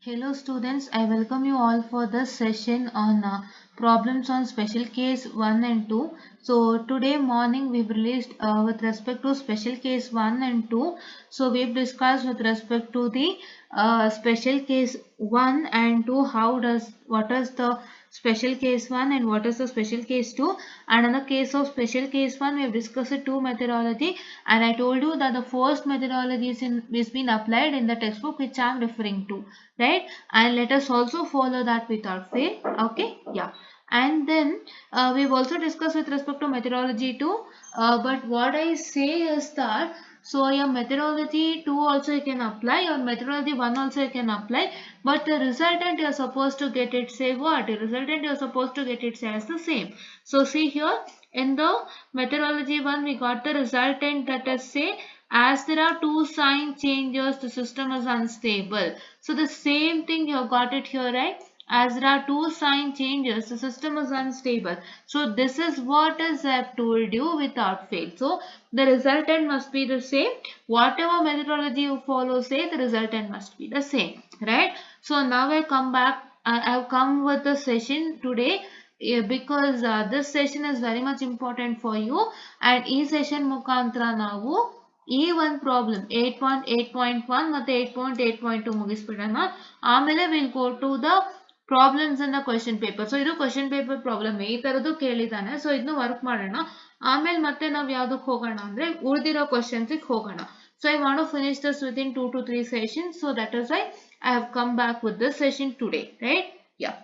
Hello students, I welcome you all for this session on problems on special case 1 and 2. So today morning we've released with respect to special case 1 and 2. So we've discussed with respect to the special case 1 and 2, what is the special case 1 and what is the special case 2, and in the case of special case 1 we have discussed two methodology, and I told you that the first methodology is been applied in the textbook which I am referring to, right? And let us also follow that without fail. Okay, yeah. And then we've also discussed with respect to methodology too, but what I say is that so your methodology 2 also you can apply, your methodology 1 also you can apply, but the resultant you are supposed to get it, say what? The resultant you are supposed to get it say as the same. So see here, in the methodology 1 we got the resultant that is say as there are two sign changes the system is unstable. So the same thing you have got it here, right? As there are two sign changes the system is unstable. So this is what is I have told you without fail. So the resultant must be the same. Whatever methodology you follow, say the resultant must be the same, right? So now I come back. I have come with the session today because this session is very much important for you, and ಈ session ಮುಖಾಂತರ ನಾವು ಈ ಒಂದು problem 8.8.1 ಮತ್ತು 8.8.2 ಮುಗಿಸ್ಬಿಡೋಣ. ಆಮೇಲೆ will go to the problems in the question paper. So ಇದು question paper problem ಈ ತರದ್ದು ಕೇಳಿದ್ದಾನೆ. ಸೊ ಇದನ್ನು ವರ್ಕ್ ಮಾಡೋಣ. ಆಮೇಲೆ ಮತ್ತೆ ನಾವು ಯಾವ್ದಕ್ಕೆ ಹೋಗೋಣ ಅಂದ್ರೆ ಉಳಿದಿರೋ ಕ್ವೆಶ್ಚನ್ಸ್ ಹೋಗೋಣ. So I want to finish this within 2 to 3 sessions. So that is why I have come back with this session today, right? Yeah.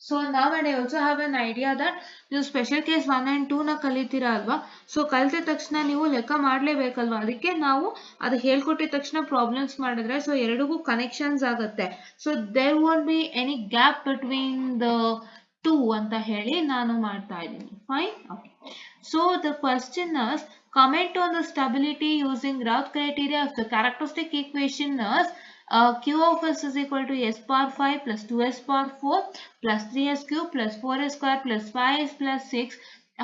So now and I also have an idea that ನೀವು special case 1 and 2 ನ ಕಲಿತೀರಾ ಅಲ್ವಾ. So ಕಲಿತ ತಕ್ಷಣ ನೀವು ಲೆಕ್ಕ ಮಾಡಲೇಬೇಕಲ್ವಾ. ಅದಕ್ಕೆ ನಾವು ಅದು ಹೇಳ್ಕೊಟ್ಟಿದ ತಕ್ಷಣ ಪ್ರಾಬ್ಲಮ್ಸ್ ಮಾಡಿದ್ರೆ ಸೊ ಎರಡಿಗೂ ಕನೆಕ್ಷನ್ಸ್ ಆಗುತ್ತೆ. So there won't be any gap between the two ಅಂತ ಹೇಳಿ ನಾನು ಮಾಡ್ತಾ ಇದ್ದೀನಿ. Fine, okay. So the question is comment on the stability using Routh criteria of the characteristic equation is q of s is equal to s power 5 plus 2s power 4 plus 3s cube plus 4s square plus 5s plus 6.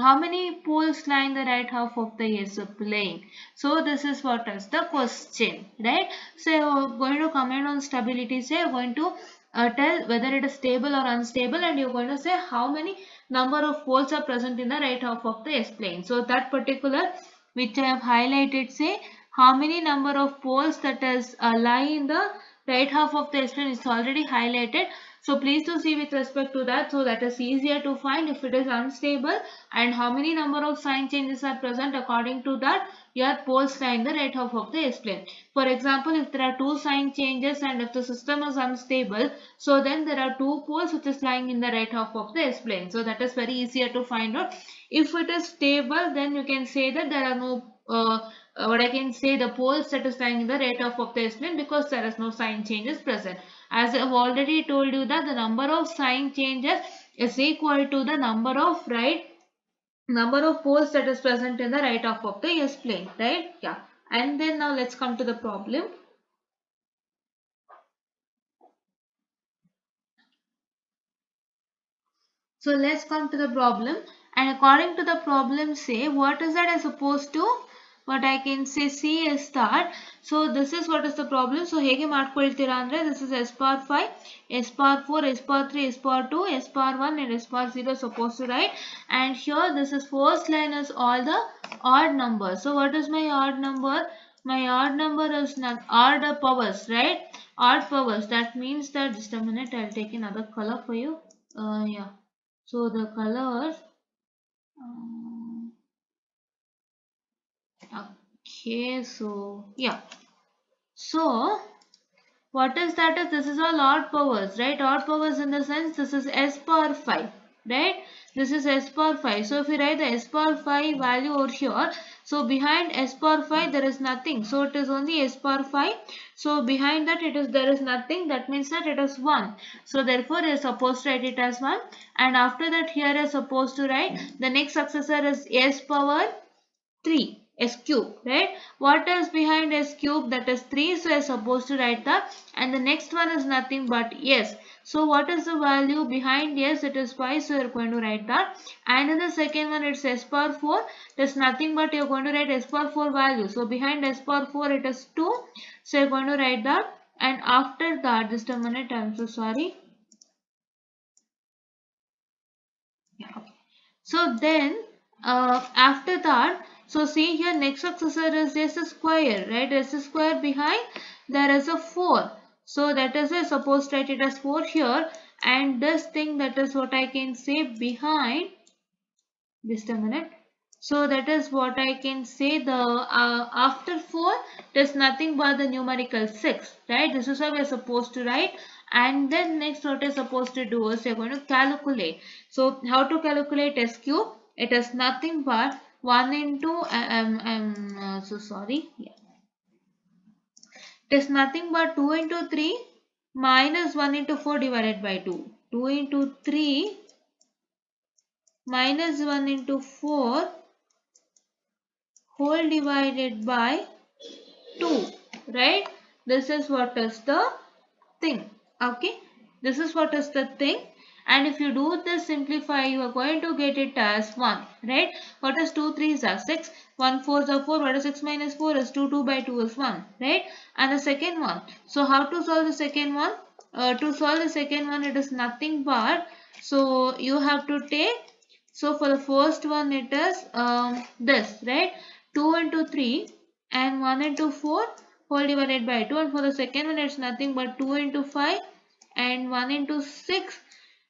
How many poles lie in the right half of the s plane? So this is what is the question, right? So you're going to comment on stability, say you're going to tell whether it is stable or unstable, and you're going to say how many number of poles are present in the right half of the s plane. So that particular which I have highlighted, say how many number of poles that is lie in the right half of the s plane is already highlighted. So please to see with respect to that, so that is easier to find if it is unstable, and how many number of sign changes are present. According to that your poles lie in the right half of the s plane. For example, if there are two sign changes and if the system is unstable, so then there are two poles which is lying in the right half of the s plane. So that is very easier to find out. If it is stable, then you can say that there are no what I can say the poles that is lying in the right half of the s plane, because there is no sign changes present. As I have already told you that the number of sign changes is equal to the number of poles that is present in the right half of the s plane, right? Yeah. And then now let's come to the problem. So let's come to the problem, and according to the problem, say what is that I supposed to, what I can say C is that. So this is what is the problem. So ಹೇಗೆ ಮಾಡ್ಕೊಳ್ತೀರಾ ಅಂದ್ರೆ this is s power 5, s power 4, s power 3, s power 2, s power 1 and s power 0 supposed to write, and here this is first line is all the odd numbers. So what is my odd number? My odd number is not odd powers, right? Odd powers. That means that, just a minute, I'll take another color for you. Yeah. So the color, okay, so yeah. So what is that is, this is all odd powers, right? Odd powers in the sense this is s power 5, right? This is s power 5. So if you write the s power 5 value over here, so behind s power 5 there is nothing. So it is only s power 5. So behind that there is nothing. That means that it is 1. So therefore you are supposed to write it as 1. And after that here you are supposed to write the next successor is s power 3, s cube, right? What is behind s cube? That is 3. So I am supposed to write that, and the next one is nothing but s. So what is the value behind s? It is 5. So you are going to write that, and in the second one it's s power 4. It is nothing but you are going to write s power 4 value. So behind s power 4 it is 2. So you are going to write that, and after that, just a minute, I'm so sorry. Yeah, okay. So then after that, so see here next successor is just a square, right? There's a square behind, there is a 4. So that is a suppose write it as 4 here, and this thing, that is what I can say behind, just a minute. So that is what I can say, the after 4 there's nothing but the numerical 6, right? This is how we are supposed to write. And then next what you're supposed to do is you're going to calculate. So how to calculate S cube? It is nothing but 1 into so sorry, yeah. It is nothing but 2 into 3 minus 1 into 4 divided by 2. 2 into 3 minus 1 into 4 whole divided by 2, right? This is what is the thing. Okay, this is what is the thing. And if you do this simplify, you are going to get it as 1, right? What is 2 3s are 6, 1 4s are 4. What is 6 minus 4 is 2, 2 by 2 is 1, right? And the second one, so how to solve the second one? To solve the second one, it is nothing but, so you have to take, so for the first one it is this, right? 2 into 3 and 1 into 4 whole divided by 2, and for the second one it's nothing but 2 into 5 and 1 into 6,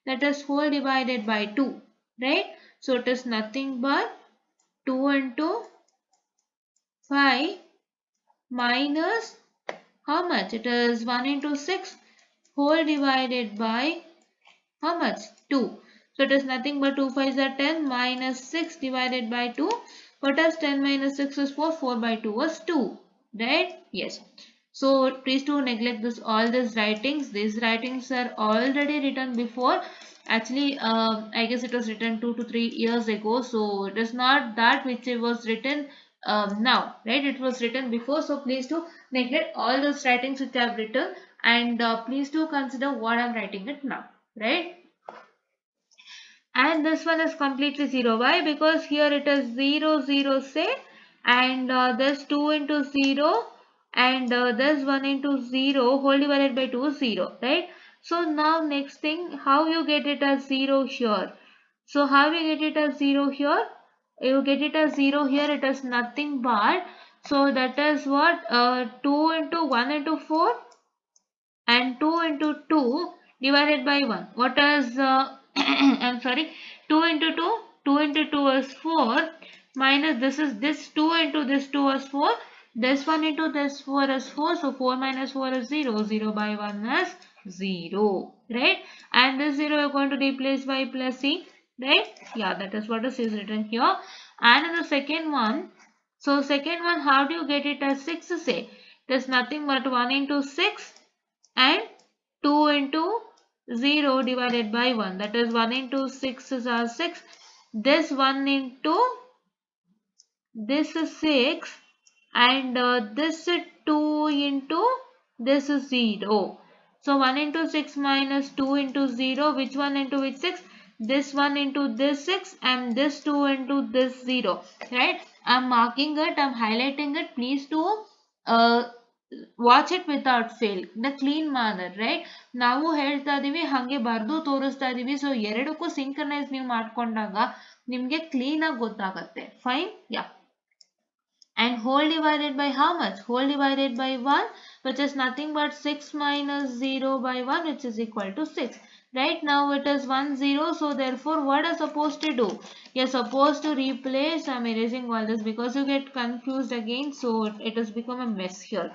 that is whole divided by 2, right? So it is nothing but 2 into 5 minus how much? It is 1 into 6 whole divided by how much? 2. So it is nothing but 2 5s are 10 minus 6 divided by 2. What is 10 minus 6 is 4. 4 by 2 was 2. Right? Yes. So please do neglect this all these writings. These writings are already written before. Actually, I guess it was written 2 to 3 years ago. So it is not that which it was written now, right? It was written before. So please do neglect all those writings which I have written, and please do consider what I am writing it now, right? And this one is completely 0. Why? Because here it is 0 0 say, and this 2 into 0 and this 1 into 0 whole divided by 2 is 0, right? So now next thing, how you get it as 0 here? So how you get it as 0 here? You get it as 0 here, it is nothing but, so that is what, 2 into 1 into 4 and 2 into 2 divided by 1. What is, I'm sorry, 2 into 2, 2 into 2 is 4, minus this is this 2 into this 2 is 4, this 1 into this 4 is 4, so 4 minus 4 is 0, 0 by 1 is 0, right? And this 0 you are going to replace by plus c, right? Yeah, that is what is written here. And in the second one, so second one, how do you get it as 6 to say? There's nothing but 1 into 6 and 2 into 0 divided by 1, that is 1 into 6 is 6, this 1 into this is 6, and this is 2 into this is 0. So 1 into 6 minus 2 into 0, which one into which 6? This 1 into this 6 and this 2 into this 0, right? I'm marking it, I'm highlighting it. Please do watch it without fail the clean manner, right? ನಾವು ಹೇಳ್ತಾ ಇದೀವಿ ಹಾಗೆ ಬರೆದು ತೋರಿಸ್ತಾ ಇದೀವಿ. So ಎರಡಕ್ಕೂ synchronise ನೀವು ಮಾಡ್ಕೊಂಡಾಗ ನಿಮ್ಗೆ ಕ್ಲೀನ್ ಆಗಿ ಗೊತ್ತಾಗತ್ತೆ. Fine, yeah. And whole divided by how much? Whole divided by 1, which is nothing but 6 minus 0 by 1, which is equal to 6. Right now it is 1 0, so therefore what are supposed to do? You're supposed to replace, I'm erasing all this because you get confused again, so it has become a mess here.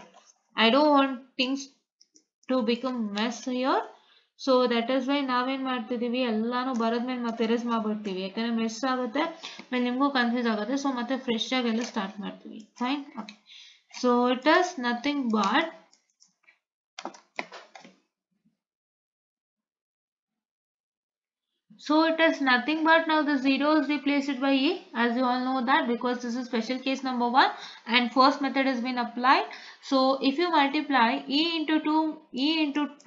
I don't want things to become mess here. So that is why ನಾವೇನು ಮಾಡ್ತಿದ್ದೀವಿ, ಎಲ್ಲಾನು ಬರೋದ್ಮೇಲೆ ಮತ್ತೆ erase ಮಾಡ್ಬಿಡ್ತೀವಿ, ಯಾಕಂದ್ರೆ mess ಆಗುತ್ತೆ, ಆಮೇಲೆ ನಿಮಗೂ confuse ಆಗುತ್ತೆ. So ಮತ್ತೆ ಫ್ರೆಶ್ ಆಗಿ ಎಲ್ಲ ಸ್ಟಾರ್ಟ್ ಮಾಡ್ತೀವಿ. Fine, okay. So it is nothing but now the 0 is replaced by e, as you all know that, because this is special case number 1 and first method has been applied. So if you multiply e into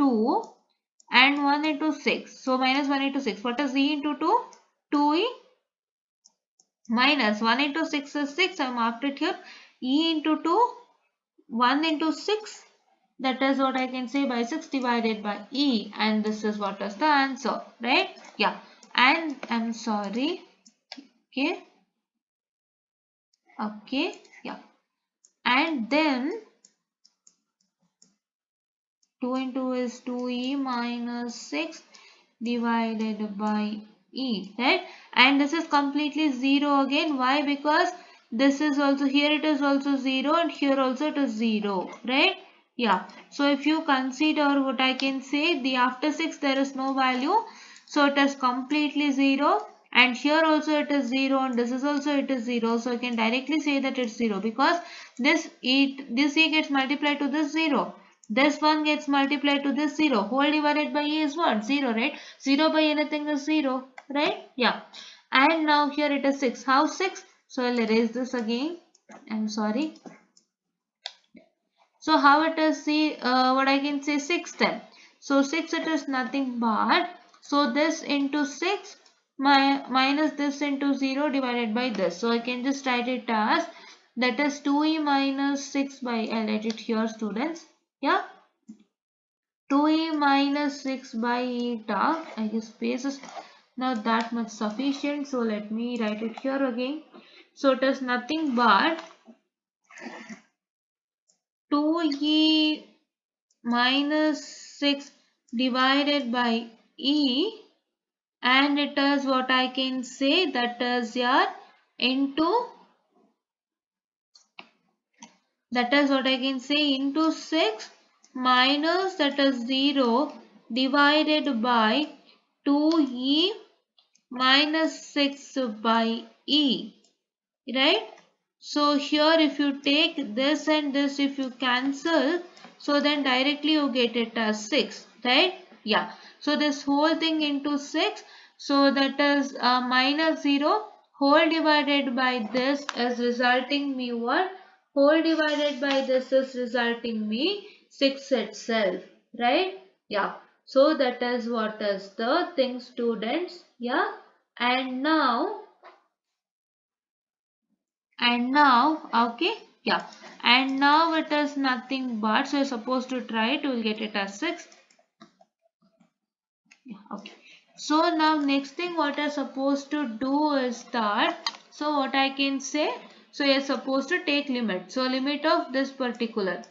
2 and 1 into 6, so minus 1 into 6, what is e into 2? 2e minus 1 into 6 is 6, I marked it here. E into 2, 1 into 6 That is what I can say by 6 divided by E, and this is what is the answer, right? Yeah. And I'm sorry. Okay. Okay. Yeah. And then 2 into is 2E minus 6 divided by E, right? And this is completely 0 again. Why? Because this is also, here it is also 0 and here also it is 0, right? Yeah. So if you consider what I can say, the after 6 there is no value. So it is completely 0, and here also it is 0, and this is also it is 0. So I can directly say that it's 0 because this E gets multiplied to this 0. This one gets multiplied to this 0. Whole divided by E is what? 0, right? 0 by anything is 0, right? Yeah. And now here it is 6. How 6? So I'll erase this again. I'm sorry. So how it is, see what I can say, 6 then. So 6 it is nothing but, so this into 6 minus this into 0 divided by this. So I can just write it as, that is 2e minus 6 by, I'll write it here students. Yeah. 2e minus 6 by eta. I guess space is not that much sufficient. So let me write it here again. So it is nothing but 2e minus 6 divided by E, and it is what I can say, that is your into, that is what I can say, into 6 minus, that is 0 divided by 2E minus 6 by E, right? So here if you take this and this, if you cancel, so then directly you get it as 6, right? Yeah. So this whole thing into 6, so that is minus 0 whole divided by this is resulting me what? Whole divided by this is resulting me 6 itself, right? Yeah. So that is what is the thing students. Yeah. And now okay, yeah, and now it is nothing but, so you're supposed to try it, you will get it as 6. Yeah, okay. So now next thing what you're supposed to do is that, so what I can say, so you're supposed to take limit. So limit of this particular,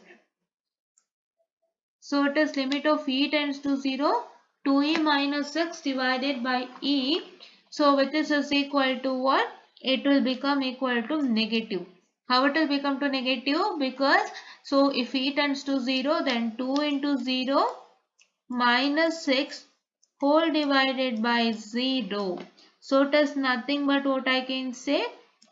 so it is limit of E tends to 0, 2E minus 6 divided by E. So which is equal to what? It will become equal to negative. How it will become to negative? Because so if E tends to 0, then 2 into 0 minus 6 whole divided by 0. So it is nothing but what I can say,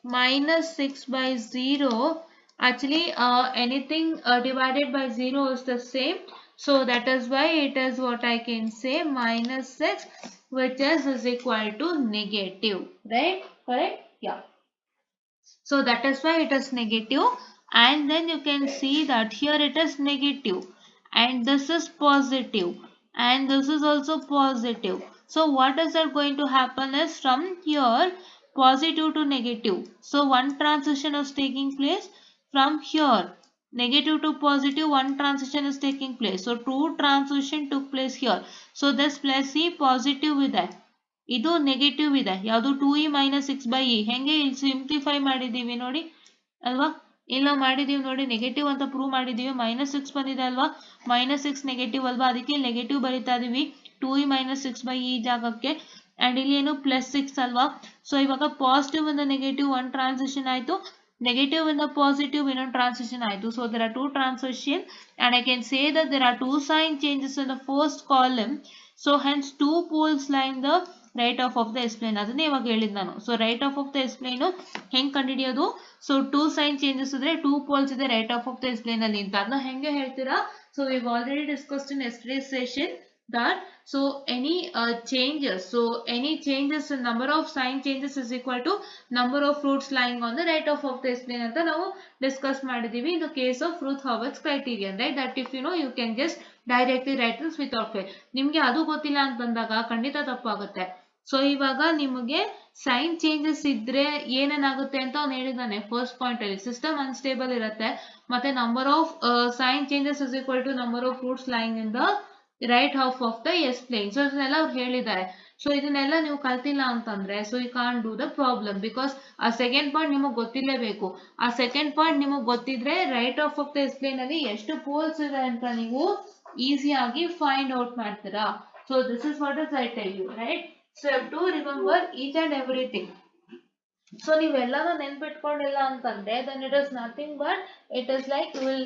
minus 6 by 0. Actually anything divided by 0 is the same. So that is why it is what I can say, minus 6, which is equal to negative, right? Correct? Yeah. So that is why it is negative, and then you can see that here it is negative and this is positive and this is also positive. So what is that going to happen is, from here positive to negative. So one transition is taking place from here. Negative to positive, one transition is taking place. So two transition took place here. So this plus C positive ಇದೆ, ಇದು negative ಇದೆ. ಯಾವುದು 2e minus 6 by e. ಹೆಂಗೆ ಇಲ್ಲಿ simplify ಮಾಡಿದ್ದೀವಿ ನೋಡಿ ಅಲ್ವಾ, ಇಲ್ಲಿ ನಾವು ಮಾಡಿದ್ದೀವಿ ನೋಡಿ, ನೆಗೆಟಿವ್ ಅಂತ ಪ್ರೂವ್ ಮಾಡಿದ್ದೀವಿ, ಮೈನಸ್ 6 ಬಂದಿದೆ ಅಲ್ವಾ, ಮೈನಸ್ 6 ನೆಗೆಟಿವ್ ಅಲ್ವಾ, ಅದಕ್ಕೆ ನೆಗೆಟಿವ್ ಬರಿತಾ ಇದೀವಿ 2e minus 6 by e ಜಾಗಕ್ಕೆ. ಅಂಡ್ ಇಲ್ಲಿ ಏನು ಪ್ಲಸ್ 6 ಅಲ್ವಾ. ಸೊ ಇವಾಗ ಪಾಸಿಟಿವ್ ಇಂದ ನೆಗೆಟಿವ್ ಒನ್ ಟ್ರಾನ್ಸಿಷನ್ ಆಯ್ತು, negative in the positive in a transition ಆಯ್ತು. So there are two transition, and I can say that there are two sign changes in the first column. So hence two poles lie in the right half of the S plane. ಅದನ್ನೇ ಇವಾಗ ಹೇಳಿದ್ ನಾನು. So right half of the S plane ಹೆಂಗ್ ಕಂಡುಹಿಡಿಯೋದು? So two sign changes ಇದ್ರೆ two poles ಇದೆ right half of the S plane ಅಲ್ಲಿ ಅಂತ. ಅದನ್ನ ಹೆಂಗೆ ಹೇಳ್ತೀರಾ? So we've already discussed in yesterday's session that so any changes in number of sign changes is equal to number of roots lying on the right half of the S plane ಅಂತ ನಾವು discuss ಮಾಡಿದೀವಿ in the case of Routh criterion, right? That if you know, you can just directly write this without fail. ನಿಮ್ಗೆ ಅದು ಗೊತ್ತಿಲ್ಲ ಅಂತಂದಾಗ ಖಂಡಿತ ತಪ್ಪಾಗುತ್ತೆ. So ಇವಾಗ ನಿಮಗೆ ಸೈನ್ ಚೇಂಜಸ್ ಇದ್ರೆ ಏನೇನಾಗುತ್ತೆ ಅಂತ ಅವ್ನು ಹೇಳಿದಾನೆ ಫಸ್ಟ್ ಪಾಯಿಂಟ್ ಅಲ್ಲಿ. ಸಿಸ್ಟಮ್ ಅನ್ಸ್ಟೇಬಲ್ ಇರುತ್ತೆ, ಮತ್ತೆ number of sign changes is equal to number of roots lying in the right half of the S plane. So ಇದನ್ನೆಲ್ಲ ಅವ್ರು ಹೇಳಿದ್ದಾರೆ. ಸೊ ಇದನ್ನೆಲ್ಲ ನೀವು ಕಲ್ತಿಲ್ಲ ಅಂತಂದ್ರೆ so you can't do the problem, because ಆ ಸೆಕೆಂಡ್ ಪಾಯಿಂಟ್ ನಿಮಗೆ ಗೊತ್ತಿರಲೇಬೇಕು. ಆ ಸೆಕೆಂಡ್ ಪಾಯಿಂಟ್ ನಿಮಗೆ ಗೊತ್ತಿದ್ರೆ right half of the S plane ಅಲ್ಲಿ ಎಷ್ಟು ಪೋಲ್ಸ್ ಇದೆ ಅಂತ ನೀವು ಈಸಿಯಾಗಿ ಫೈಂಡ್ ಔಟ್ ಮಾಡ್ತೀರಾ. So this is what is I tell you, right? So you have to remember each and everything. So ನೀವೆಲ್ಲಾನು ನೆನ್ಪಿಟ್ಕೊಂಡಿಲ್ಲ ಅಂತಂದ್ರೆ then it is nothing but it is like you will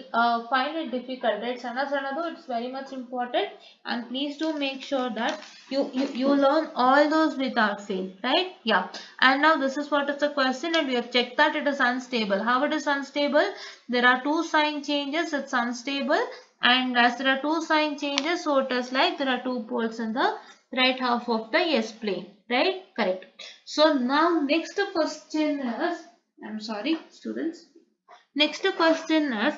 find it difficult, right? ಸಣ್ಣದು it's very much important, and please do make sure that you learn all those without fail, right? Yeah. And now this is what is the question, and we have checked that it is unstable. How it is unstable? There are two sign changes, it's unstable, and as there are two sign changes, so it is like there are two poles in the right half of the S plane, right? Correct. So now next question is, I'm sorry students, next question is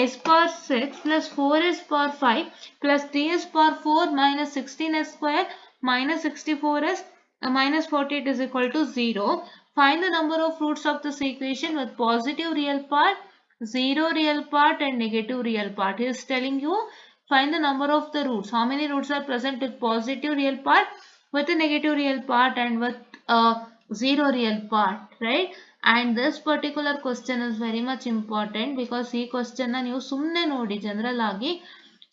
s power 6 plus 4s power 5 plus 3s power 4 minus 16s square minus 64s minus 48 is equal to 0. Find the number of roots of this equation with positive real part, zero real part and negative real part. He is telling you find the number of the roots. How many roots are present with positive real part, with a negative real part, and with zero real part, right? And this particular question is very much important because ಈ question ನೀವು ಸುಮ್ಮನೆ ನೋಡಿ, general ಆಗಿ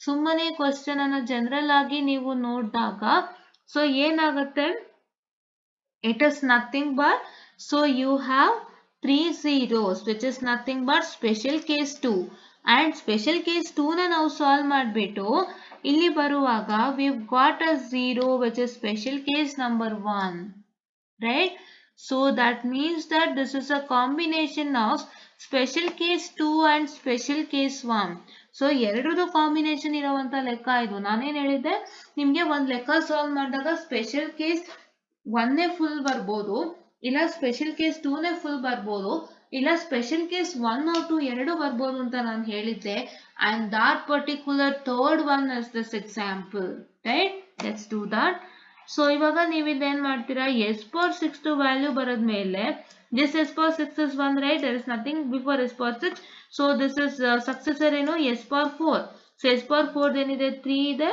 ಸುಮ್ಮನೆ question ಅನ್ನ general ಆಗಿ ನೀವು ನೋಡಿದಾಗ ಸೊ ಏನಾಗುತ್ತೆ, it is nothing but, so you have three zeros which is nothing but special case 2, and special case 2 ನ ನಾವು ಸಾಲ್ವ್ ಮಾಡಿಬಿಟ್ಟು ಇಲ್ಲಿ ಬರುವಾಗ we've got a 0 which is special case number 1, right? So that means that this is a combination of special case 2 and special case 1. So ಎರಡರದು combination ಇರುವಂತ ಲೆಕ್ಕ ಇದು. ನಾನೇನ್ ಹೇಳಿದ್ದೆ ನಿಮ್ಗೆ ಒಂದ್ ಲೆಕ್ಕ ಸಾಲ್ವ್ ಮಾಡಿದಾಗ ಸ್ಪೆಷಲ್ ಕೇಸ್ 1 ಫುಲ್ ಬರ್ಬೋದು, ಇಲ್ಲ ಸ್ಪೆಷಲ್ ಕೇಸ್ 2 ಫುಲ್ ಬರ್ಬೋದು, ಇಲ್ಲ ಸ್ಪೆಷಲ್ ಕೇಸ್ 1 or 2 ಎರಡು ಬರ್ಬೋದು ಅಂತ ನಾನು ಹೇಳಿದ್ದೆ. and that particular third one is this example, right? Let's do that. So ಇವಾಗ ನೀವು ಇದೇನ್ ಮಾಡ್ತೀರಾ, s power 6 ವ್ಯಾಲ್ಯೂ ಬರದ್ಮೇಲೆ this s power 6 is 1, right? There is nothing before s power 6. So this is successor ಏನು s power 4. So s power 4 ಏನಿದೆ 3 ಇದೆ,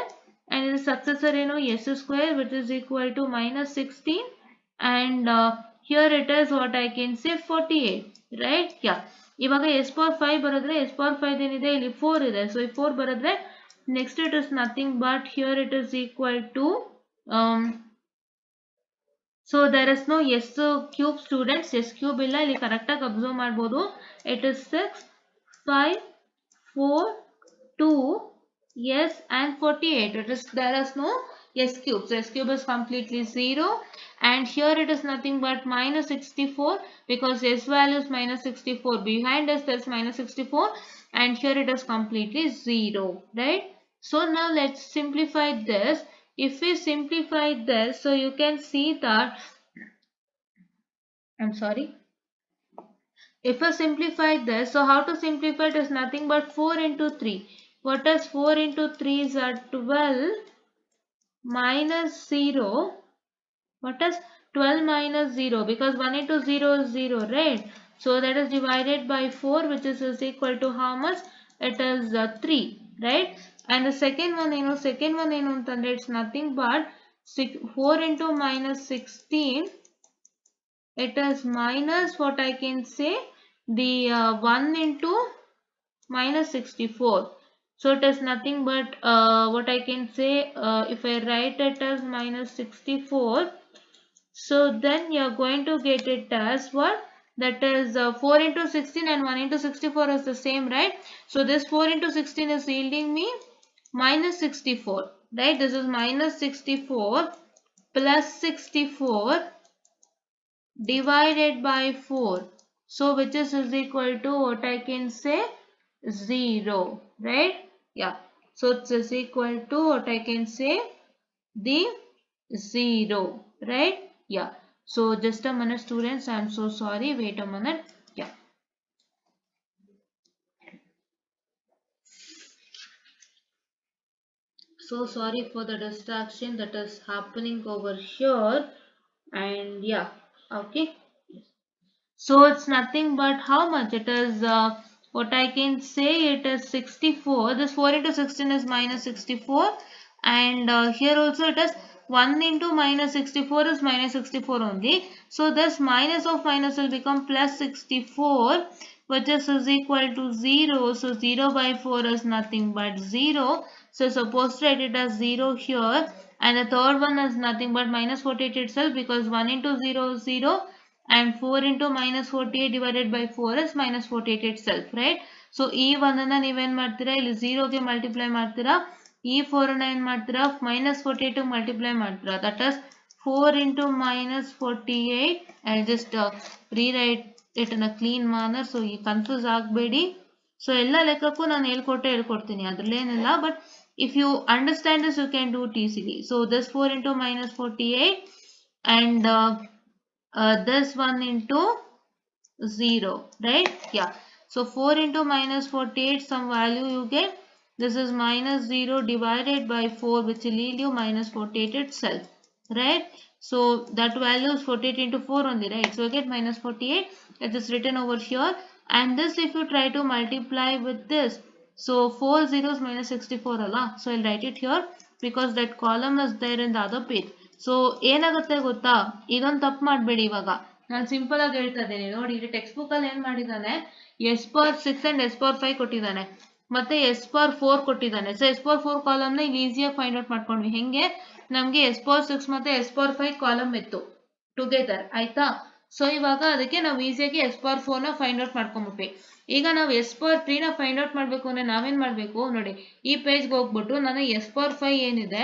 and this successor ಏನು s square which is equal to minus 16, and here it is what I can say 48, right? Yeah. ಇವಾಗ s power 5 ಬರೆದ್ರೆ s power 5 ಏನಿದೆ ಇಲ್ಲಿ 4 ಇದೆ, so ಈ 4 ಬರೆದ್ರೆ next it is nothing but here it is equal to so there is no s cube students, s cube ಇಲ್ಲ, ಇಲ್ಲಿ correct ಆಗಿ ಅಬ್ಸರ್ವ್ ಮಾಡಬಹುದು. it is 6 5 4 2 s and 48. it is, there is no s cube, so s cube is completely 0, and here it is nothing but minus 64 because s value is minus 64, behind us there is minus 64, and here it is completely 0, right? So now let's simplify this. If we simplify this, so you can see that, I'm sorry, if I simplify this, so how to simplify it is nothing but 4 into 3. What is 4 into 3 is 12 minus 0. What is 12 minus 0? Because 1 into 0 is 0, right? So that is divided by 4, which is equal to how much? It is 3, right? And the second one ಅಂತಂದ್ರೆ it's nothing but 4 into minus 16. It is minus what I can say the 1 into minus 64. So it is nothing but what I can say, if I write it as minus 64, so then you are going to get it as what? That is 4 into 16 and 1 into 64 is the same, right? So this 4 into 16 is yielding me minus 64, right? This is minus 64 plus 64 divided by 4. So which is equal to what I can say 0, right? Yeah. So it is equal to what I can say the 0, right? Yeah. So just a minute students, I am so sorry, wait a minute. Yeah. So sorry for the distraction that is happening over here. and yeah, okay. So it's nothing but how much it is, what I can say, it is 64. This 4 into 16 is minus 64, and here also it is 1 into minus 64 is minus 64 only. So this minus of minus will become plus 64, which is equal to 0. So 0 by 4 is nothing but 0. So suppose to write it as 0 here, and the third one is nothing but minus 48 itself, because 1 into 0 is 0, and 4 into minus 48 divided by 4 is minus 48 itself, right? So ಈ ಒಂದನ್ನ ನೀವೇನ್ ಮಾಡ್ತೀರಾ, ಇಲ್ಲಿ 0 ಗೆ multiply ಮಾಡ್ತೀರಾ, ಈ 4 ಅನ್ನ ಏನ್ ಮಾಡ್ತೀರಾ, minus 48 ಮಲ್ಟಿಪ್ಲೈ ಮಾಡ್ತೀರಾ, that is 4 into minus 48. I'll just rewrite it in a clean manner, so you confuse ಆಗಬೇಡಿ. ಸೊ ಎಲ್ಲ ಲೆಕ್ಕಕ್ಕೂ ನಾನು ಹೇಳ್ಕೊಡ್ತೀನಿ, ಅದ್ರಲ್ಲೇನಿಲ್ಲ, but if you understand this you can do it easily. So this 4 into minus 48, and this one into 0, right? Yeah. So 4 into minus 48, some value you get. This is minus 0 divided by 4, which will yield you minus 48 itself, right? So that value is 48 into 4 only, right? So you get minus 48. It is written over here. And this, if you try to multiply with this, so 4 zeros minus 64 Allah. So I'll write it here because that column is there in the other page. So ಏನಾಗುತ್ತೆ ಗೊತ್ತಾ, ಇದೊಂದು ತಪ್ಪು ಮಾಡಬೇಡಿ. ಇವಾಗ ನಾನು simple ಆಗಿ ಹೇಳ್ತಾ ಇದ್ದೀನಿ ನೋಡಿ, ಇಲ್ಲಿ ಟೆಕ್ಸ್ಟ್ ಬುಕ್ ಅಲ್ಲಿ ಏನ್ ಮಾಡಿದಾನೆ, s power 6 and s power 5 ಕೊಟ್ಟಿದ್ದಾನೆ, ಮತ್ತೆ ಎಸ್ ಪವರ್ 4 ಕೊಟ್ಟಿದ್ದಾನೆ. ಸೊ ಎಸ್ ಪವರ್ 4 ಕಾಲಮ್ ನ ಇಲ್ಲಿ ಈಸಿಯಾಗಿ ಫೈಂಡ್ ಔಟ್ ಮಾಡ್ಕೊಂಡ್ವಿ. ಹೆಂಗೆ, ನಮ್ಗೆ ಎಸ್ ಪವರ್ 6 ಮತ್ತೆ ಎಸ್ ಪವರ್ 5 ಕಾಲಮ್ ಇತ್ತು ಟುಗೆದರ್, ಆಯ್ತಾ? ಸೊ ಇವಾಗ ಅದಕ್ಕೆ ನಾವು ಈಸಿಯಾಗಿ ಎಸ್ ಪವರ್ 4 ನ ಫೈಂಡ್ ಔಟ್ ಮಾಡ್ಕೊಂಡ್ಬಿಟ್ವಿ. ಈಗ ನಾವು ಎಸ್ ಪವರ್ 3 ನ ಫೈಂಡ್ ಔಟ್ ಮಾಡ್ಬೇಕು ಅಂದ್ರೆ ನಾವೇನ್ ಮಾಡ್ಬೇಕು ನೋಡಿ, ಈ ಪೇಜ್ಗೆ ಹೋಗ್ಬಿಟ್ಟು ನಾನು ಎಸ್ ಪವರ್ 5 ಏನಿದೆ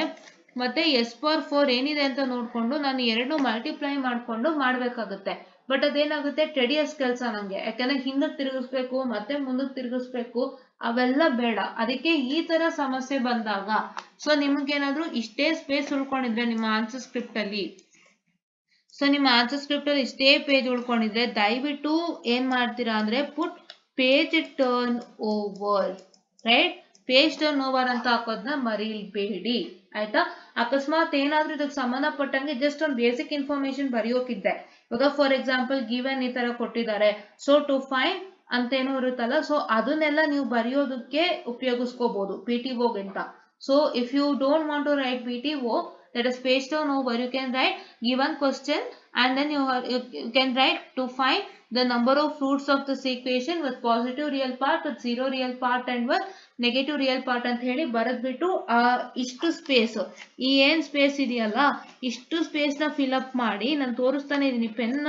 ಮತ್ತೆ ಎಸ್ ಪವರ್ 4 ಏನಿದೆ ಅಂತ ನೋಡ್ಕೊಂಡು ನಾನು ಎರಡು ಮಲ್ಟಿಪ್ಲೈ ಮಾಡ್ಕೊಂಡು ಮಾಡ್ಬೇಕಾಗುತ್ತೆ. ಬಟ್ ಅದೇನಾಗುತ್ತೆ, ಟೆಡಿಯಸ್ ಕೆಲಸ ನಂಗೆ, ಯಾಕಂದ್ರೆ ಹಿಂದಕ್ಕೆ ತಿರುಗಿಸ್ಬೇಕು ಮತ್ತೆ ಮುಂದಕ್ಕೆ ತಿರುಗಿಸ್ಬೇಕು, ಅವೆಲ್ಲ ಬೇಡ. ಅದಕ್ಕೆ ಈ ತರ ಸಮಸ್ಯೆ ಬಂದಾಗ, ಸೊ ನಿಮ್ಗೇನಾದ್ರೂ ಇಷ್ಟೇ ಸ್ಪೇಸ್ ಉಳ್ಕೊಂಡಿದ್ರೆ ನಿಮ್ಮ ಆನ್ಸರ್ ಸ್ಕ್ರಿಪ್ಟ್ ಅಲ್ಲಿ, ಸೊ ನಿಮ್ಮ ಆನ್ಸರ್ ಸ್ಕ್ರಿಪ್ಟ್ ಅಲ್ಲಿ ಇಷ್ಟೇ ಪೇಜ್ ಉಳ್ಕೊಂಡಿದ್ರೆ ದಯವಿಟ್ಟು ಏನ್ ಮಾಡ್ತೀರಾ ಅಂದ್ರೆ put page turn over, right? Page turn over ಅಂತ ಹಾಕೋದನ್ನ ಮರೀಬೇಡಿ, ಆಯ್ತಾ? ಅಕಸ್ಮಾತ್ ಏನಾದ್ರೂ ಇದಕ್ಕೆ ಸಂಬಂಧಪಟ್ಟಂಗೆ ಜಸ್ಟ್ ಒಂದು ಬೇಸಿಕ್ ಇನ್ಫಾರ್ಮೇಶನ್ ಬರೆಯೋಕಿದ್ದೆ, ಇವಾಗ ಫಾರ್ ಎಕ್ಸಾಂಪಲ್ ಗಿವನ್ ಈ ತರ ಕೊಟ್ಟಿದ್ದಾರೆ, ಸೊ ಟು ಫೈಂಡ್ ಅಂತ ಏನೋ ಇರುತ್ತಲ್ಲ, ಸೊ ಅದನ್ನೆಲ್ಲ ನೀವು ಬರೆಯೋದಕ್ಕೆ ಉಪಯೋಗಿಸ್ಕೋಬಹುದು PTO ಗಿಂತ. So if you don't want to write PTO, that is page turn over, you can write given question, and then you can write to find the number of roots of this equation with positive real part, with zero real part, and with negative real part ಅಂತ ಹೇಳಿ ಬರೆದ್ಬಿಟ್ಟು ಇಷ್ಟು space, ಈ ಏನ್ space ಇದೆಯಲ್ಲ ಇಷ್ಟು space ನ fill up ಮಾಡಿ, ನಾನು ತೋರಿಸ್ತಾನೆ ಇದೀನಿ, ಪೆನ್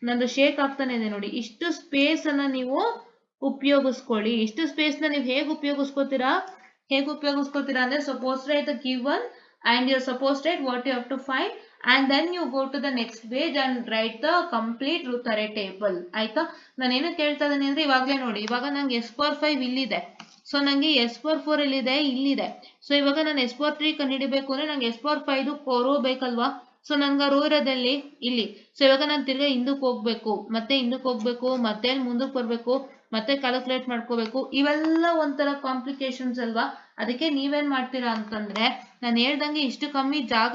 ನಂದು ಶೇಕ್ ಆಗ್ತಾನೆ ಇದೆ ನೋಡಿ, ಇಷ್ಟು ಸ್ಪೇಸ್ ಅನ್ನ ನೀವು ಉಪಯೋಗಿಸ್ಕೊಳ್ಳಿ. ಇಷ್ಟು ಸ್ಪೇಸ್ ನ ನೀವು ಹೇಗೆ ಉಪಯೋಗಿಸ್ಕೋತೀರಾ ಅಂದ್ರೆ, suppose right the given and you're supposed to write what you have to find, and then you go to the next page and write the complete Routh array table, ಆಯ್ತಾ? ನಾನು ಏನಕ್ಕೆ ಹೇಳ್ತಾ ಇದ್ದೀನಿ ಅಂದ್ರೆ, ಇವಾಗಲೇ ನೋಡಿ, ಇವಾಗ ನಂಗೆ ಎಸ್ ಪವರ್ 5 ಇಲ್ಲಿದೆ, ಸೊ ನಂಗೆ ಎಸ್ ಪವರ್ 4 ಇಲ್ಲಿದೆ. ಸೊ ಇವಾಗ ನಾನು ಎಸ್ ಪವರ್ 3 ಕಂಡುಹಿಡಿಬೇಕು ಅಂದ್ರೆ ನಂಗೆ ಎಸ್ ಪವರ್ 5 ರೋ ಬೇಕಲ್ವಾ? ಸೊ ನನ್ಗೆ ರೋ ಇರೋದಲ್ಲಿ ಇಲ್ಲಿ. ಸೊ ಇವಾಗ ನಾನು ತಿರ್ಗಾ ಹಿಂದಕ್ಕೆ ಹೋಗ್ಬೇಕು, ಮತ್ತೆ ಮುಂದಕ್ಕೆ ಬರ್ಬೇಕು, ಮತ್ತೆ ಕ್ಯಾಲ್ಕುಲೇಟ್ ಮಾಡ್ಕೋಬೇಕು, ಇವೆಲ್ಲ ಒಂಥರ ಕಾಂಪ್ಲಿಕೇಶನ್ಸ್ ಅಲ್ವಾ? ಅದಕ್ಕೆ ನೀವೇನ್ ಮಾಡ್ತೀರಾ ಅಂತಂದ್ರೆ, ನಾನು ಹೇಳ್ದಂಗೆ ಇಷ್ಟು ಕಮ್ಮಿ ಜಾಗ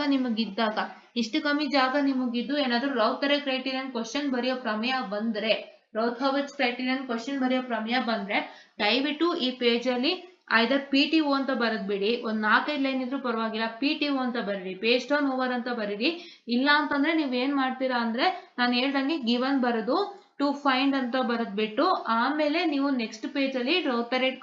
ನಿಮಗಿದ್ದು ಏನಾದ್ರು ರೌತ್ ಅರೇ ಕ್ರೈಟೀರಿಯನ್ ಕ್ವಶನ್ ಬರೆಯೋ ಪ್ರಮೇಯ ಬಂದ್ರೆ, ರೌತ್-ಹರ್ವಿಟ್ಜ್ ಕ್ರೈಟೀರಿಯನ್ ಕ್ವಶನ್ ಬರೆಯೋ ಪ್ರಮೇಯ ಬಂದ್ರೆ ದಯವಿಟ್ಟು ಈ ಪೇಜ್ ಅಲ್ಲಿ ಐದರ್ PTO ಅಂತ ಬರೆದ್ಬಿಡಿ, ಒಂದ್ 4-5 ಲೈನ್ ಇದ್ರೂ ಪರವಾಗಿಲ್ಲ, PTO ಅಂತ ಬರೀರಿ, ಪೇಜ್ ಟರ್ನ್ ಓವರ್ ಅಂತ ಬರೀರಿ. ಇಲ್ಲ ಅಂತಂದ್ರೆ ನೀವ್ ಏನ್ ಮಾಡ್ತೀರಾ ಅಂದ್ರೆ, ನಾನು ಹೇಳ್ದಂಗೆ ಗಿವನ್ ಬರೆದು ಟು ಫೈಂಡ್ ಅಂತ ಬರೆದ್ಬಿಟ್ಟು ಆಮೇಲೆ ನೀವು ನೆಕ್ಸ್ಟ್ ಪೇಜ್ ಅಲ್ಲಿ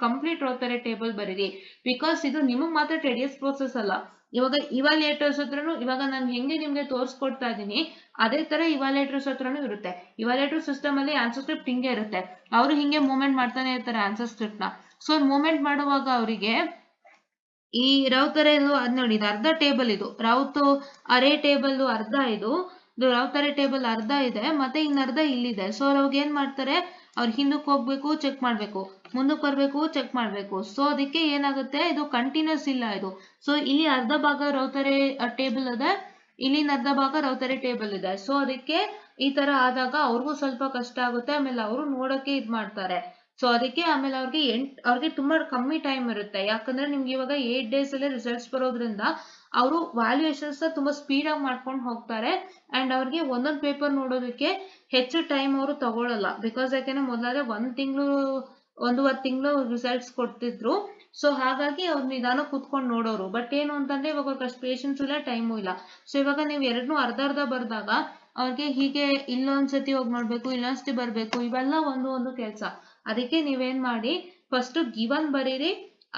ಕಂಪ್ಲೀಟ್ ರೌತ್ ಅರೇ ಟೇಬಲ್ ಬರೀರಿ. ಬಿಕಾಸ್ ಇದು ನಿಮಗ್ ಮಾತ್ರ ಟೆಡಿಯಸ್ ಪ್ರೋಸೆಸ್ ಅಲ್ಲ, ಇವಾಗ ಇವಾಲ್ಯುಯೇಟರ್ಸ್ ಹತ್ರನು, ಇವಾಗ ನಾನು ಹೆಂಗೆ ನಿಮ್ಗೆ ತೋರಿಸ್ಕೊಡ್ತಾ ಇದೀನಿ ಅದೇ ತರ ಇವಾಲ್ಯುಯೇಟರ್ಸ್ ಹತ್ರನು ಇರುತ್ತೆ. ಇವಾಲ್ಯುಯೇಟರ್ ಸಿಸ್ಟಮ್ ಅಲ್ಲಿ ಆನ್ಸರ್ ಸ್ಕ್ರಿಪ್ಟ್ ಹಿಂಗೆ ಇರುತ್ತೆ, ಅವರು ಹಿಂಗೆ ಮೂವ್ಮೆಂಟ್ ಮಾಡ್ತಾನೆ ಇರ್ತಾರೆ ಆನ್ಸರ್ ಸ್ಕ್ರಿಪ್ಟ್ ನ. ಸೊ ಮೂವ್ಮೆಂಟ್ ಮಾಡುವಾಗ ಅವರಿಗೆ ಈ ರೌತ್ ಅರೇ ಅದ್ ನೋಡಿ, ಇದು ಅರ್ಧ ಟೇಬಲ್, ಇದು ರೌತ್ ಅರೇ ಟೇಬಲ್ ಅರ್ಧ, ಇದು ರೌತ್ ಅರೇ ಟೇಬಲ್ ಅರ್ಧ ಇದೆ, ಮತ್ತೆ ಇನ್ನರ್ಧ ಇಲ್ಲಿದೆ. ಸೊ ಅವಾಗ ಏನ್ ಮಾಡ್ತಾರೆ, ಅವ್ರು ಹಿಂದಕ್ಕೆ ಹೋಗ್ಬೇಕು, ಚೆಕ್ ಮಾಡ್ಬೇಕು, ಮುಂದಕ್ಕೆ ಬರ್ಬೇಕು, ಚೆಕ್ ಮಾಡ್ಬೇಕು. ಸೊ ಅದಕ್ಕೆ ಏನಾಗುತ್ತೆ, ಇದು ಕಂಟಿನ್ಯೂಸ್ ಇಲ್ಲ ಇದು. ಸೊ ಇಲ್ಲಿ ಅರ್ಧ ಭಾಗ ರೌತ್ ಅರೇ ಟೇಬಲ್ ಇದೆ, ಇಲ್ಲಿನ ಅರ್ಧ ಭಾಗ ರೌತ್ ಅರೇ ಟೇಬಲ್ ಇದೆ. ಸೊ ಅದಕ್ಕೆ ಈ ತರ ಆದಾಗ ಅವ್ರಿಗೂ ಸ್ವಲ್ಪ ಕಷ್ಟ ಆಗುತ್ತೆ, ಆಮೇಲೆ ಅವರು ನೋಡಕ್ಕೆ ಇದ್ ಮಾಡ್ತಾರೆ. ಸೊ ಅದಕ್ಕೆ ಆಮೇಲೆ ಅವ್ರಿಗೆ ತುಂಬಾ ಕಮ್ಮಿ ಟೈಮ್ ಇರುತ್ತೆ, ಯಾಕಂದ್ರೆ ನಿಮ್ಗೆ ಇವಾಗ 8 days ಅಲ್ಲೇ ರಿಸಲ್ಟ್ಸ್ ಬರೋದ್ರಿಂದ ಅವರು ವ್ಯಾಲ್ಯೂಯೇಷನ್ಸ್ ತುಂಬಾ ಸ್ಪೀಡ್ ಆಗಿ ಮಾಡ್ಕೊಂಡು ಹೋಗ್ತಾರೆ. ಅಂಡ್ ಅವ್ರಿಗೆ ಒಂದೊಂದು ಪೇಪರ್ ನೋಡೋದಕ್ಕೆ ಹೆಚ್ಚು ಟೈಮ್ ಅವರು ತಗೊಳ್ಳಲ್ಲ. ಬಿಕಾಸ್ ಯಾಕೆಂದ್ರೆ ಮೊದಲಾದ್ರೆ 1.5 ತಿಂಗಳು ರಿಸಲ್ಟ್ಸ್ ಕೊಡ್ತಿದ್ರು. ಸೊ ಹಾಗಾಗಿ ಅವ್ರು ನಿಧಾನ ಕೂತ್ಕೊಂಡು ನೋಡೋರು. ಬಟ್ ಏನು ಅಂತಂದ್ರೆ ಇವಾಗ ಅವ್ರಿಗೆ ಅಷ್ಟು ಪೇಷನ್ಸ್ ಇಲ್ಲ, ಟೈಮು ಇಲ್ಲ. ಸೊ ಇವಾಗ ನೀವು ಎರಡನ್ನೂ ಅರ್ಧ ಬರ್ದಾಗ ಅವ್ರಿಗೆ ಹೀಗೆ ಇಲ್ಲೊಂದ್ಸತಿ ಹೋಗಿ ನೋಡ್ಬೇಕು, ಇಲ್ಲೊಂದ್ಸತಿ ಬರ್ಬೇಕು, ಇವೆಲ್ಲ ಒಂದು ಕೆಲಸ. ಅದಕ್ಕೆ ನೀವೇನ್ ಮಾಡಿ, ಫಸ್ಟ್ ಗಿವನ್ ಬರೀರಿ,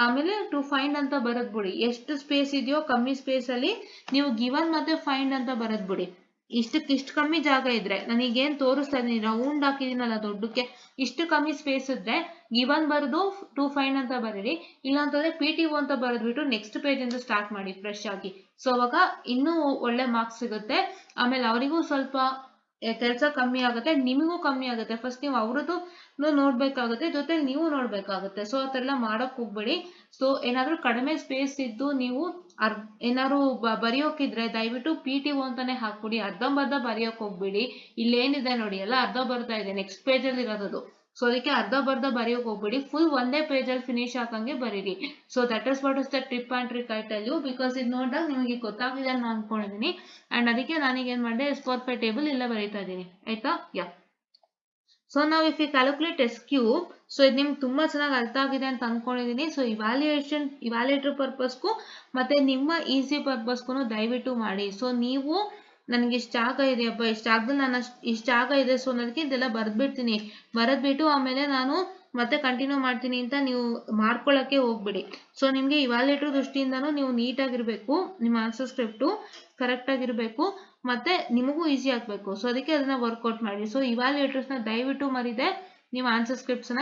ಆಮೇಲೆ ಟು ಫೈಂಡ್ ಅಂತ ಬರೆದ್ಬಿಡಿ. ಎಷ್ಟು ಸ್ಪೇಸ್ ಇದೆಯೋ ಕಮ್ಮಿ ಸ್ಪೇಸ್ ಅಲ್ಲಿ ನೀವು ಗಿವನ್ ಮತ್ತೆ ಫೈಂಡ್ ಅಂತ ಬರೆದ್ಬಿಡಿ. ಇಷ್ಟು ಕಮ್ಮಿ ಜಾಗ ಇದ್ರೆ, ನನಗೇನ್ ತೋರಿಸ್ತಾ ಇದೀನಿ ರೌಂಡ್ ಹಾಕಿದೀನಲ್ಲ ದೊಡ್ಡಕ್ಕೆ, ಇಷ್ಟು ಕಮ್ಮಿ ಸ್ಪೇಸ್ ಇದ್ರೆ ಗಿವನ್ ಬರೆದು ಟು ಫೈಂಡ್ ಅಂತ ಬರೀರಿ. ಇಲ್ಲ ಅಂತಂದ್ರೆ PTO ಅಂತ ಬರೆದ್ಬಿಟ್ಟು ನೆಕ್ಸ್ಟ್ ಪೇಜ್ ಇಂದ ಸ್ಟಾರ್ಟ್ ಮಾಡಿ ಫ್ರೆಶ್ ಆಗಿ. ಸೊ ಅವಾಗ ಇನ್ನೂ ಒಳ್ಳೆ ಮಾರ್ಕ್ಸ್ ಸಿಗುತ್ತೆ. ಆಮೇಲೆ ಅವರಿಗೂ ಸ್ವಲ್ಪ ಕೆಲಸ ಕಮ್ಮಿ ಆಗುತ್ತೆ, ನಿಮಗೂ ಕಮ್ಮಿ ಆಗುತ್ತೆ. ಫಸ್ಟ್ ನೀವು ಅವ್ರದ್ದು ನೋಡ್ಬೇಕಾಗುತ್ತೆ, ಜೊತೆ ನೀವು ನೋಡ್ಬೇಕಾಗುತ್ತೆ. ಸೊ ಆ ಥರ ಎಲ್ಲ ಮಾಡಕ್ ಹೋಗ್ಬೇಡಿ. ಸೊ ಏನಾದ್ರೂ ಕಡಿಮೆ ಸ್ಪೇಸ್ ಇದ್ದು ನೀವು ಏನಾದ್ರು ಬರೆಯೋಕಿದ್ರೆ ದಯವಿಟ್ಟು PTO ಅಂತಾನೆ ಹಾಕ್ಬಿಡಿ, ಅರ್ಧಂಬರ್ಧ ಬರೆಯೋಕ್ ಹೋಗ್ಬಿಡಿ. ಇಲ್ಲೇನಿದೆ ನೋಡಿ ಎಲ್ಲ ಅರ್ಧ ಬರ್ತಾ ಇದೆ, ನೆಕ್ಸ್ಟ್ ಪೇಜ್ ಅಲ್ಲಿ ಇರೋದು. ಸೊ ಅದಕ್ಕೆ ಅರ್ಧಂಬರ್ಧ ಬರೆಯೋಕ್ ಹೋಗ್ಬಿಡಿ, ಫುಲ್ ಒಂದೇ ಪೇಜ್ ಅಲ್ಲಿ ಫಿನಿಶ್ ಹಾಕಂಗೆ ಬರೀರಿ. So that is what is the tip and trick I tell you. Because ಇದು ನೋಡಿದಾಗ ನಿಮಗೆ ಗೊತ್ತಾಗಿದೆ ಅಂತ ಅನ್ಕೊಂಡಿದೀನಿ. ಅಂಡ್ ಅದಕ್ಕೆ ನಾನೀಗ ಏನ್ ಮಾಡಿದೆ, S/5 ಟೇಬಲ್ ಇಲ್ಲ ಬರೀತಾ ಇದ್ದೀನಿ, ಆಯ್ತಾ. ಯಾ. ಸೊ ನಾವು if you calculate S cube, so ಇದು ನಿಮ್ಗೆ ತುಂಬಾ ಚೆನ್ನಾಗಿ ಅರ್ಥ ಆಗಿದೆ ಅಂತ ಅನ್ಕೊಂಡಿದೀನಿ. ಸೊ ಇವ್ಯಾಲ್ಯೂಯೇಟರ್ ಪರ್ಪಸ್ಗೂ ಮತ್ತೆ ನಿಮ್ಮ ಈಸಿ ಪರ್ಪಸ್ಗೂ ದಯವಿಟ್ಟು ಮಾಡಿ. ಸೊ ನೀವು ನನಗೆ ಇಷ್ಟು ಜಾಗ ಇದೆಯಪ್ಪ, ಇಷ್ಟು ಜಾಗದಲ್ಲಿ ನಾನು ಇಷ್ಟು ಜಾಗ ಇದೆ, ಸೊ ನನಗೆ ಇದೆಲ್ಲ ಬರೆದ್ಬಿಡ್ತೀನಿ. ಬರೆದ್ಬಿಟ್ಟು ಆಮೇಲೆ ನಾನು ಮತ್ತೆ ಕಂಟಿನ್ಯೂ ಮಾಡ್ತೀನಿ ಅಂತ ನೀವು ಮಾಡ್ಕೊಳ್ಳೋಕ್ಕೆ ಹೋಗ್ಬಿಡಿ. ಸೊ ನಿಮಗೆ ಇವ್ಯಾಲ್ಯೂಯೇಟರ್ ದೃಷ್ಟಿಯಿಂದನೂ ನೀವು ನೀಟಾಗಿರ್ಬೇಕು, ನಿಮ್ಮ ಆನ್ಸರ್ ಸ್ಕ್ರಿಪ್ಟು ಕರೆಕ್ಟ್ ಆಗಿರ್ಬೇಕು, ಮತ್ತೆ ನಿಮಗೂ ಈಸಿ ಆಗ್ಬೇಕು. ಸೊ ಅದಕ್ಕೆ ಅದನ್ನ ವರ್ಕೌಟ್ ಮಾಡಿ. ಸೊ ಇವ್ಯಾಲ್ಯೂಯೇಟರ್ಸ್ ನ ದಯವಿಟ್ಟು ಮರಿದೆ ನೀವು ಆನ್ಸರ್ ಸ್ಕ್ರಿಪ್ಟ್ಸ್ ನ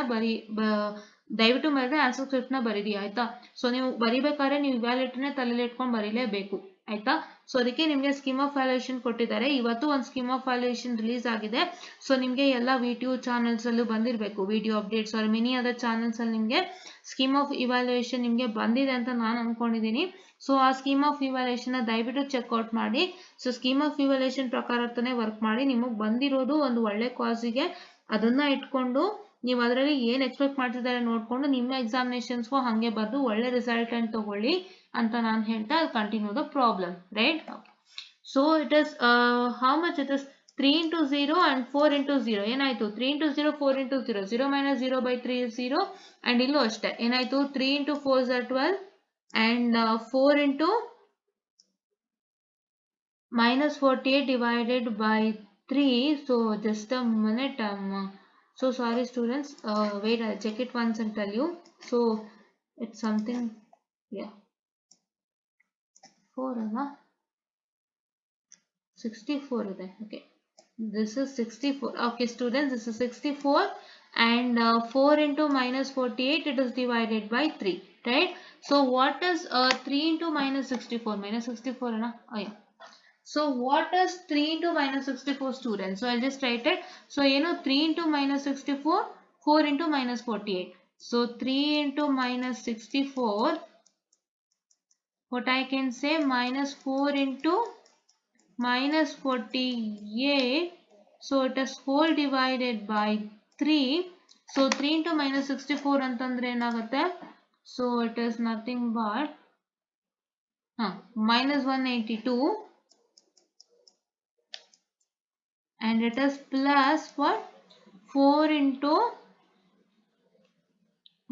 ದಯವಿಟ್ಟು ಮರಿದೆ ಆನ್ಸರ್ ಸ್ಕ್ರಿಪ್ಟ್ ನ ಬರೀರಿ, ಆಯ್ತಾ. ಸೊ ನೀವು ಬರಿಬೇಕಾದ್ರೆ ನೀವು ಇವ್ಯಾಲ್ಯೂಯೇಟರ್ ನ ತಲೆಯಲ್ಲಿ ಇಟ್ಕೊಂಡು ಬರೀಲೇಬೇಕು, ಆಯ್ತಾ. ಸೊ ಅದಕ್ಕೆ ನಿಮಗೆ ಸ್ಕೀಮ್ ಆಫ್ ವ್ಯಾಲ್ಯೂಯೇಷನ್ ಕೊಟ್ಟಿದ್ದಾರೆ. ಇವತ್ತು ಒಂದು ಸ್ಕೀಮ್ ಆಫ್ ವ್ಯಾಲ್ಯೂಯೇಷನ್ ರಿಲೀಸ್ ಆಗಿದೆ. ಸೊ ನಿಮಗೆ ಎಲ್ಲ ವಿಡಿಯೋ ಚಾನಲ್ಸ್ ಅಲ್ಲೂ ಬಂದಿರಬೇಕು, video updates are many other channels ಅಲ್ಲಿ ನಿಮಗೆ ಸ್ಕೀಮ್ ಆಫ್ ಇವ್ಯಾಲ್ಯೂಯೇಷನ್ ನಿಮಗೆ ಬಂದಿದೆ ಅಂತ ನಾನು ಅನ್ಕೊಂಡಿದ್ದೀನಿ. ಸೊ ಆ ಸ್ಕೀಮ್ ಆಫ್ ಇವ್ಯಾಲ್ಯೂಯೇಷನ್ ದಯವಿಟ್ಟು ಚೆಕ್ಔಟ್ ಮಾಡಿ. ಸೊ ಸ್ಕೀಮ್ ಆಫ್ ಇವ್ಯಾಲ್ಯೂಯೇಷನ್ ಪ್ರಕಾರನೇ ವರ್ಕ್ ಮಾಡಿ. ನಿಮಗೆ ಬಂದಿರೋದು ಒಂದು ಒಳ್ಳೆ ಕಾಸಿಗೆ, ಅದನ್ನ ಇಟ್ಕೊಂಡು ನೀವು ಅದರಲ್ಲಿ ಏನ್ ಎಕ್ಸ್ಪೆಕ್ಟ್ ಮಾಡ್ತಿದ್ದಾರೆ ನೋಡ್ಕೊಂಡು ನಿಮ್ಮ ಎಕ್ಸಾಮಿನೇಷನ್ಸ್ಗೂ ಹಂಗೆ ಬರ್ದು ಒಳ್ಳೆ ರಿಸಲ್ಟ್ ಅನ್ನು ತಗೊಳ್ಳಿ ಅಂತ ನಾನು ಹೇಳ್ತಾ continue the problem, right. So it is how much it is 3 into 0 and 4 into 0. ಏನಾಯ್ತು 3 into 0 4 into 0, 0 minus 0 by 3 is 0. and ಇಲ್ಲೂ ಅಷ್ಟೇ ಏನಾಯ್ತು 3 into 4 is 12 and 4 into minus 48 divided by 3. So just a minute, so sorry students, wait, I'll check it once and tell you. So it's something, yeah, 4 ಅಲ್ಲ 64 ಇದೆ. okay, this is 64. okay students, this is 64 and 4 into minus 48, it is divided by 3, right. So what is 3 into minus 64? minus 64 na? Oh yeah. So what is 3 into minus 64 students? So I'll just write it. So 3 into minus 64, 4 into minus 48. So 3 into minus 64, what I can say, minus 4 into minus 48. So it is whole divided by 3. So 3 into minus 64 ಅಂತಂದ್ರೆ ಏನಾಗುತ್ತೆ? So it is nothing but minus 182 and it is plus what? 4 into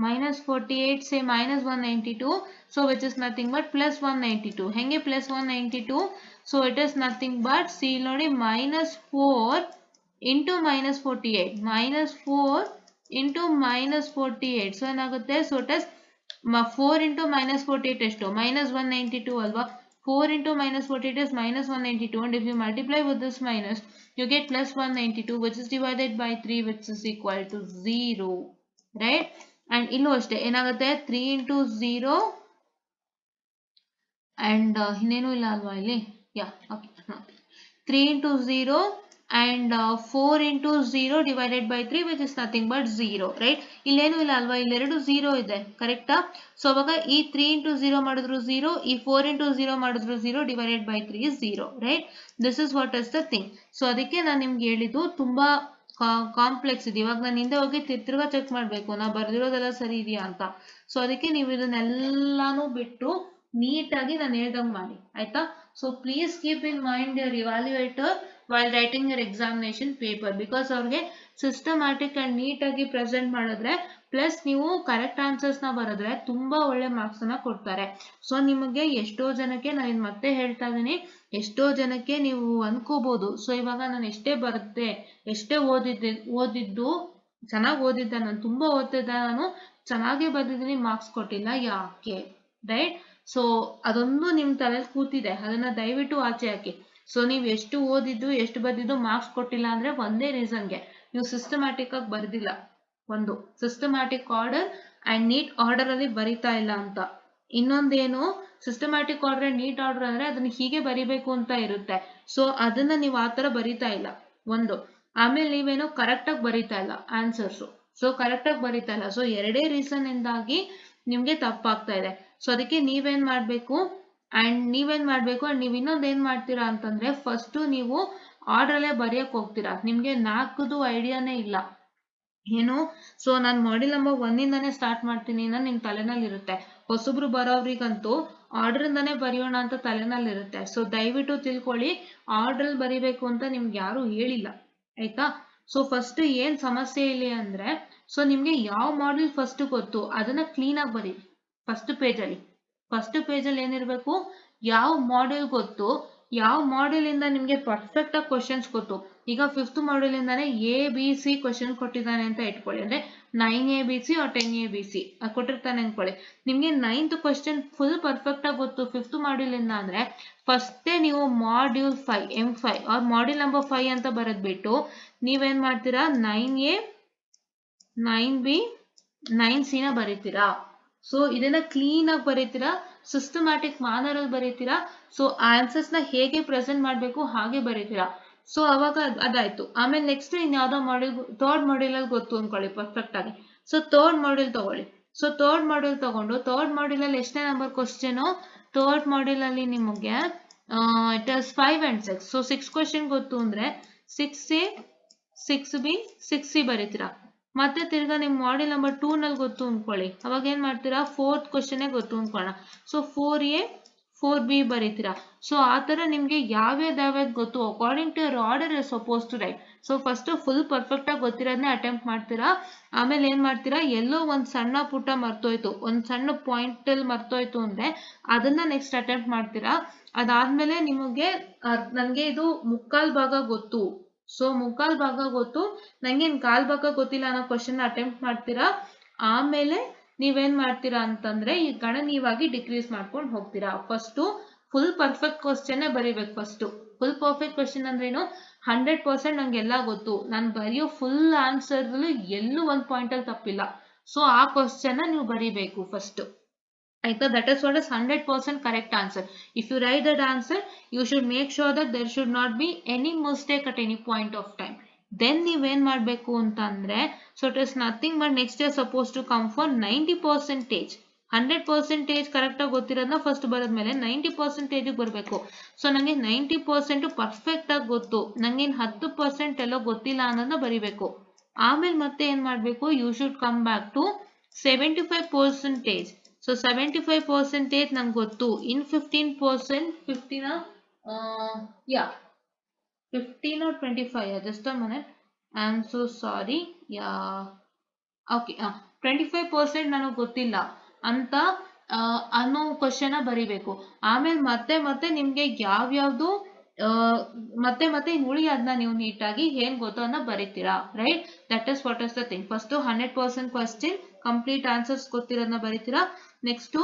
minus 48, say minus 192. So which is nothing but plus 192. henge plus 192. So it is nothing but, see nodi, minus 4 into minus 48. minus 4 into minus 48. So ಏನಾಗುತ್ತೆ? So it is 4 into minus 48 ಎಷ್ಟು? minus 192 ಅಲ್ವಾ? 4 into minus 48 is minus 192, and if you multiply with this minus, you get plus 192, which is divided by 3, which is equal to 0, right. and ಇಲ್ಲೂ ಅಷ್ಟೇ ಏನಾಗುತ್ತೆ? 3 into 0 and ಇನ್ನೇನು ಇಲ್ಲ ಅಲ್ವಾ ಇಲ್ಲಿ? yeah, okay, 3 into 0 and 4 into 0 divided by 3, which is nothing but 0, right. ಇಲ್ಲೇನು ಇಲ್ಲ ಅಲ್ವಾ? ಇಲ್ಲೆರಡು 0 ಇದೆ, ಕರೆಕ್ಟಾ? ಸೊ ಅವಾಗ ಈ 3 into 0 ಮಾಡಿದ್ರು 0, ಈ 4 into 0 ಮಾಡಿದ್ರು 0, divided by 3 is 0, right. this is what is the thing. So ಅದಕ್ಕೆ ನಾನು ನಿಮ್ಗೆ ಹೇಳಿದ್ದು ತುಂಬಾ ಕಾಂಪ್ಲೆಕ್ಸ್ ಇದೆ. ಇವಾಗ ನಾನು ಹಿಂದೆ ಹೋಗಿ ತಿರ್ಗಾ ಚೆಕ್ ಮಾಡಬೇಕು ನಾ ಬರ್ದಿರೋದೆಲ್ಲ ಸರಿ ಇದೆಯಾ ಅಂತ. ಸೊ ಅದಕ್ಕೆ ನೀವು ಇದನ್ನೆಲ್ಲಾನು ಬಿಟ್ಟು ನೀಟಾಗಿ ನಾನು ಹೇಳ್ದಂಗೆ ಮಾಡಿ ಆಯ್ತಾ. So please keep in mind your evaluator while writing your examination paper, because ಅವ್ರಿಗೆ ಸಿಸ್ಟಮ್ಯಾಟಿಕ್ ಅಂಡ್ ನೀಟಾಗಿ ಪ್ರೆಸೆಂಟ್ ಮಾಡಿದ್ರೆ ಪ್ಲಸ್ ನೀವು ಕರೆಕ್ಟ್ ಆನ್ಸರ್ಸ್ನ ಬರೆದ್ರೆ ತುಂಬಾ ಒಳ್ಳೆ ಮಾರ್ಕ್ಸನ್ನ ಕೊಡ್ತಾರೆ. ಸೊ ನಿಮಗೆ ಎಷ್ಟೋ ಜನಕ್ಕೆ ನಾನು ಮತ್ತೆ ಹೇಳ್ತಾ ಇದ್ದೀನಿ, ಎಷ್ಟೋ ಜನಕ್ಕೆ ನೀವು ಅನ್ಕೋಬಹುದು ಸೊ ಇವಾಗ ನಾನು ಎಷ್ಟೇ ಬರುತ್ತೆ ಎಷ್ಟೇ ಓದಿದ್ದು ಚೆನ್ನಾಗಿ ಓದಿದ್ದೆ, ನಾನು ತುಂಬಾ ಓದ್ತಿದ್ದೆ, ನಾನು ಚೆನ್ನಾಗೇ ಬರ್ದಿದ್ದೀನಿ, ಮಾರ್ಕ್ಸ್ ಕೊಟ್ಟಿಲ್ಲ ಯಾಕೆ, ರೈಟ್. ಸೊ ಅದೊಂದು ನಿಮ್ ತಲೆಯಲ್ಲಿ ಕೂತಿದೆ, ಅದನ್ನ ದಯವಿಟ್ಟು ಆಚೆ ಹಾಕಿ. ಸೊ ನೀವು ಎಷ್ಟು ಓದಿದ್ದು ಎಷ್ಟು ಬರ್ದಿದ್ದು ಮಾರ್ಕ್ಸ್ ಕೊಟ್ಟಿಲ್ಲ ಅಂದ್ರೆ ಒಂದೇ ರೀಸನ್ಗೆ, ನೀವು ಸಿಸ್ಟಮ್ಯಾಟಿಕ್ ಆಗಿ ಬರ್ದಿಲ್ಲ. ಒಂದು systematic order and neat order ಅಲ್ಲಿ ಬರಿತಾ ಇಲ್ಲ ಅಂತ. ಇನ್ನೊಂದೇನು, systematic order and neat order ಅಂದ್ರೆ ಅದನ್ನ ಹೀಗೆ ಬರಿಬೇಕು ಅಂತ ಇರುತ್ತೆ, ಸೊ ಅದನ್ನ ನೀವು ಆತರ ಬರಿತಾ ಇಲ್ಲ ಒಂದು. ಆಮೇಲೆ ನೀವೇನೋ ಕರೆಕ್ಟ್ ಆಗಿ ಬರಿತಾ ಇಲ್ಲ ಆನ್ಸರ್ಸ್, ಸೊ ಕರೆಕ್ಟ್ ಆಗಿ ಬರಿತಾ ಇಲ್ಲ. ಸೊ ಎರಡೇ ರೀಸನ್ ಇಂದಾಗಿ ನಿಮ್ಗೆ ತಪ್ಪಾಗ್ತಾ ಇದೆ. ಸೊ ಅದಕ್ಕೆ ನೀವೇನ್ ಮಾಡ್ಬೇಕು ಅಂಡ್ ನೀವ್ ಇನ್ನೊಂದ್ ಏನ್ ಮಾಡ್ತೀರಾ ಅಂತಂದ್ರೆ, ಫಸ್ಟ್ ನೀವು ಆರ್ಡರ್ ಅಲ್ಲೇ ಬರೆಯಕ್ ಹೋಗ್ತೀರಾ, ನಿಮ್ಗೆ ನಾಲ್ಕದು ಐಡಿಯಾನೇ ಇಲ್ಲ ಏನು. ಸೊ ನಾನು ಮಾಡೆಲ್ ನಂಬರ್ 1 ಇಂದಾನೇ ಸ್ಟಾರ್ಟ್ ಮಾಡ್ತೀನಿ ಅನ್ನೋ ನಿಮ್ ತಲೆನಲ್ಲಿ ಇರುತ್ತೆ. ಹೊಸಬ್ರು ಬರೋವ್ರಿಗಂತೂ ಆರ್ಡರ್ ಇಂದಾನೇ ಬರೆಯೋಣ ಅಂತ ತಲೆನಲ್ಲಿ ಇರುತ್ತೆ. ಸೊ ದಯವಿಟ್ಟು ತಿಳ್ಕೊಳ್ಳಿ, ಆರ್ಡರ್ ಬರಿಬೇಕು ಅಂತ ನಿಮ್ಗೆ ಯಾರು ಹೇಳಿಲ್ಲ ಆಯ್ತಾ. ಸೊ ಫಸ್ಟ್ ಏನ್ ಸಮಸ್ಯೆ ಇಲ್ಲಿ ಅಂದ್ರೆ, ಸೊ ನಿಮ್ಗೆ ಯಾವ ಮಾಡೆಲ್ ಫಸ್ಟ್ ಗೊತ್ತು ಅದನ್ನ ಕ್ಲೀನ್ ಆಗಿ ಬರೀರಿ. ಫಸ್ಟ್ ಪೇಜಲ್ಲಿ ಏನಿರ್ಬೇಕು, ಯಾವ ಮಾಡೆಲ್ ಗೊತ್ತು, ಯಾವ ಮಾಡೆಲ್ ಇಂದ ನಿಮ್ಗೆ ಪರ್ಫೆಕ್ಟ್ ಆಗಿ ಕ್ವಶನ್ಸ್ ಗೊತ್ತು. ಈಗ 5th ಮಾಡೆಲ್ ಇಂದಾನೆ ABC ಕ್ವಶನ್ ಕೊಟ್ಟಿದ್ದಾನೆ ಅಂತ ಇಟ್ಕೊಳ್ಳಿ, ಅಂದ್ರೆ 9ABC or 10ABC ಕೊಟ್ಟಿರ್ತಾನೆ ಅನ್ಕೊಳ್ಳಿ. ನಿಮ್ಗೆ 9th ಕ್ವಶನ್ ಫುಲ್ ಪರ್ಫೆಕ್ಟ್ ಆಗಿ ಗೊತ್ತು 5th ಮಾಡೆಲ್ ಇಂದ ಅಂದ್ರೆ, ಫಸ್ಟೇ ನೀವು module 5 M5 R model number 5 ಅಂತ ಬರೆದ್ಬಿಟ್ಟು ನೀವೇನ್ ಮಾಡ್ತೀರಾ, 9A 9B 9C ನ ಬರೀತೀರಾ. ಸೊ ಇದನ್ನ ಕ್ಲೀನ್ ಆಗಿ ಬರೀತೀರಾ, ಸಿಸ್ಟಮ್ಯಾಟಿಕ್ ಮ್ಯಾನರ್ ಅಲ್ಲಿ ಬರೀತೀರಾ. ಸೊ ಆನ್ಸರ್ಸ್ ನ ಹೇಗೆ ಪ್ರೆಸೆಂಟ್ ಮಾಡ್ಬೇಕು ಹಾಗೆ ಬರೀತೀರಾ. ಸೊ ಅವಾಗ ಅದಾಯ್ತು. ಆಮೇಲೆ ನೆಕ್ಸ್ಟ್ ಇನ್ ಯಾವ್ದೋ ಮಾಡೆಲ್, ಥರ್ಡ್ ಮಾಡೆಲ್ ಅಲ್ಲಿ ಗೊತ್ತು ಅನ್ಕೊಳ್ಳಿ ಪರ್ಫೆಕ್ಟ್ ಆಗಿ. ಸೊ ಥರ್ಡ್ ಮಾಡೆಲ್ ತಗೊಳ್ಳಿ. ಸೊ ಥರ್ಡ್ ಮಾಡೆಲ್ ತಗೊಂಡು ಥರ್ಡ್ ಮಾಡೆಲ್ ಅಲ್ಲಿ ಎಷ್ಟನೇ ನಂಬರ್ ಕ್ವಶನ್, ಥರ್ಡ್ ಮಾಡೆಲ್ ಅಲ್ಲಿ ನಿಮಗೆ it is 5 and 6. So 6 question ಗೊತ್ತು ಅಂದ್ರೆ 6A 6B 6C ಬರೀತೀರಾ. ಮತ್ತೆ ತಿರ್ಗಾ ನಿಮ್ ಮಾಡೆಲ್ ನಂಬರ್ 2 ನಲ್ಲಿ ಗೊತ್ತು ಅನ್ಕೊಳ್ಳಿ, ಅವಾಗ ಏನ್ ಮಾಡ್ತೀರಾ, 4th ಕ್ವಶನ್ ಗೊತ್ತು ಅನ್ಕೊಳ್ಳೋಣ. So 4A 4B ಬರೀತೀರಾ. ಸೊ ಆತರ ನಿಮ್ಗೆ ಯಾವ್ಯಾವ್ದು ಗೊತ್ತು according to your order you suppose to write. So first full perfect ಆಗಿ ಗೊತ್ತಿರೋದನ್ನೇ ಅಟೆಂಪ್ಟ್ ಮಾಡ್ತೀರಾ. ಆಮೇಲೆ ಏನ್ ಮಾಡ್ತೀರಾ, ಎಲ್ಲೋ ಒಂದ್ ಸಣ್ಣ ಪುಟ್ಟ ಮರ್ತೋಯ್ತು, ಒಂದ್ ಸಣ್ಣ ಪಾಯಿಂಟ್ ಅಲ್ಲಿ ಮರ್ತೋಯ್ತು ಅಂದ್ರೆ ಅದನ್ನ ನೆಕ್ಸ್ಟ್ ಅಟೆಂಪ್ಟ್ ಮಾಡ್ತೀರಾ. ಅದಾದ್ಮೇಲೆ ನಿಮಗೆ ನನ್ಗೆ ಇದು ಮುಕ್ಕಾಲ್ ಭಾಗ ಗೊತ್ತು, ಸೊ ಮುಕ್ಕಾಲ್ ಭಾಗ ಗೊತ್ತು, ನಂಗೇನ್ ಕಾಲ್ ಭಾಗ ಗೊತ್ತಿಲ್ಲ ಅನ್ನೋ ಕ್ವಶನ್ ಅಟೆಂಪ್ಟ್ ಮಾಡ್ತೀರಾ. ಆಮೇಲೆ ನೀವೇನ್ ಮಾಡ್ತೀರಾ ಅಂತಂದ್ರೆ ಈ ಗಣನೀಯವಾಗಿ ಡಿಕ್ರೀಸ್ ಮಾಡ್ಕೊಂಡು ಹೋಗ್ತೀರಾ. ಫಸ್ಟ್ ಫುಲ್ ಪರ್ಫೆಕ್ಟ್ ಕ್ವಶನ್ ಬರೀಬೇಕು. ಫಸ್ಟ್ ಫುಲ್ ಪರ್ಫೆಕ್ಟ್ ಕ್ವಶನ್ ಅಂದ್ರೇನು, 100% ನಂಗೆಲ್ಲ ಗೊತ್ತು, ನಾನು ಬರೆಯೋ ಫುಲ್ ಆನ್ಸರ್ ಎಲ್ಲೂ ಒಂದ್ ಪಾಯಿಂಟ್ ಅಲ್ಲಿ ತಪ್ಪಿಲ್ಲ. ಸೊ ಆ ಕ್ವಶನ್ ನೀವು ಬರೀಬೇಕು ಫಸ್ಟ್ ಆಯ್ತಾ. that is what is 100% correct answer. If you write that answer, you should make sure that there should not be any mistake at any point of time. then ನೀವೇನ್ ಮಾಡ್ಬೇಕು ಅಂತ ಅಂದ್ರೆ, so it is nothing but next year supposed to come for 90%. 100% correct ಆಗಿ ಗೊತ್ತಿರೋದನ್ನ first ಬರದ್ಮೇಲೆ 90% ಬರಬೇಕು. So ನಂಗೆ 90% perfect ಆಗಿ ಗೊತ್ತು, ನಂಗೇನ್ 10% ಎಲ್ಲೋ ಗೊತ್ತಿಲ್ಲ ಅನ್ನೋದನ್ನ ಬರಿಬೇಕು. ಆಮೇಲೆ ಮತ್ತೆ ಏನ್ ಮಾಡ್ಬೇಕು, you should come back to 75%. So 75% ನಂಗೆ ಗೊತ್ತು, ಇನ್ 15%, 15 or 25, just a minute, I am so sorry, okay, 25% ನನಗೆ ಗೊತ್ತಿಲ್ಲ ಅಂತ ಅನ್ನೋ ಕ್ವಶನ್ ಬರಿಬೇಕು. ಆಮೇಲೆ ಮತ್ತೆ ನಿಮ್ಗೆ ಯಾವ್ಯಾವ್ದು ಮತ್ತೆ ಇನ್ ಉಳಿಯೋದನ್ನ ನೀವು ನೀಟಾಗಿ ಏನ್ ಗೊತ್ತೋ ಅದನ್ನ ಬರೀತೀರಾ, right. That is what is the thing. First 100% question complete answers ಗೊತ್ತಿರೋದನ್ನ ಬರೀತೀರಾ. ನೆಕ್ಸ್ಟ್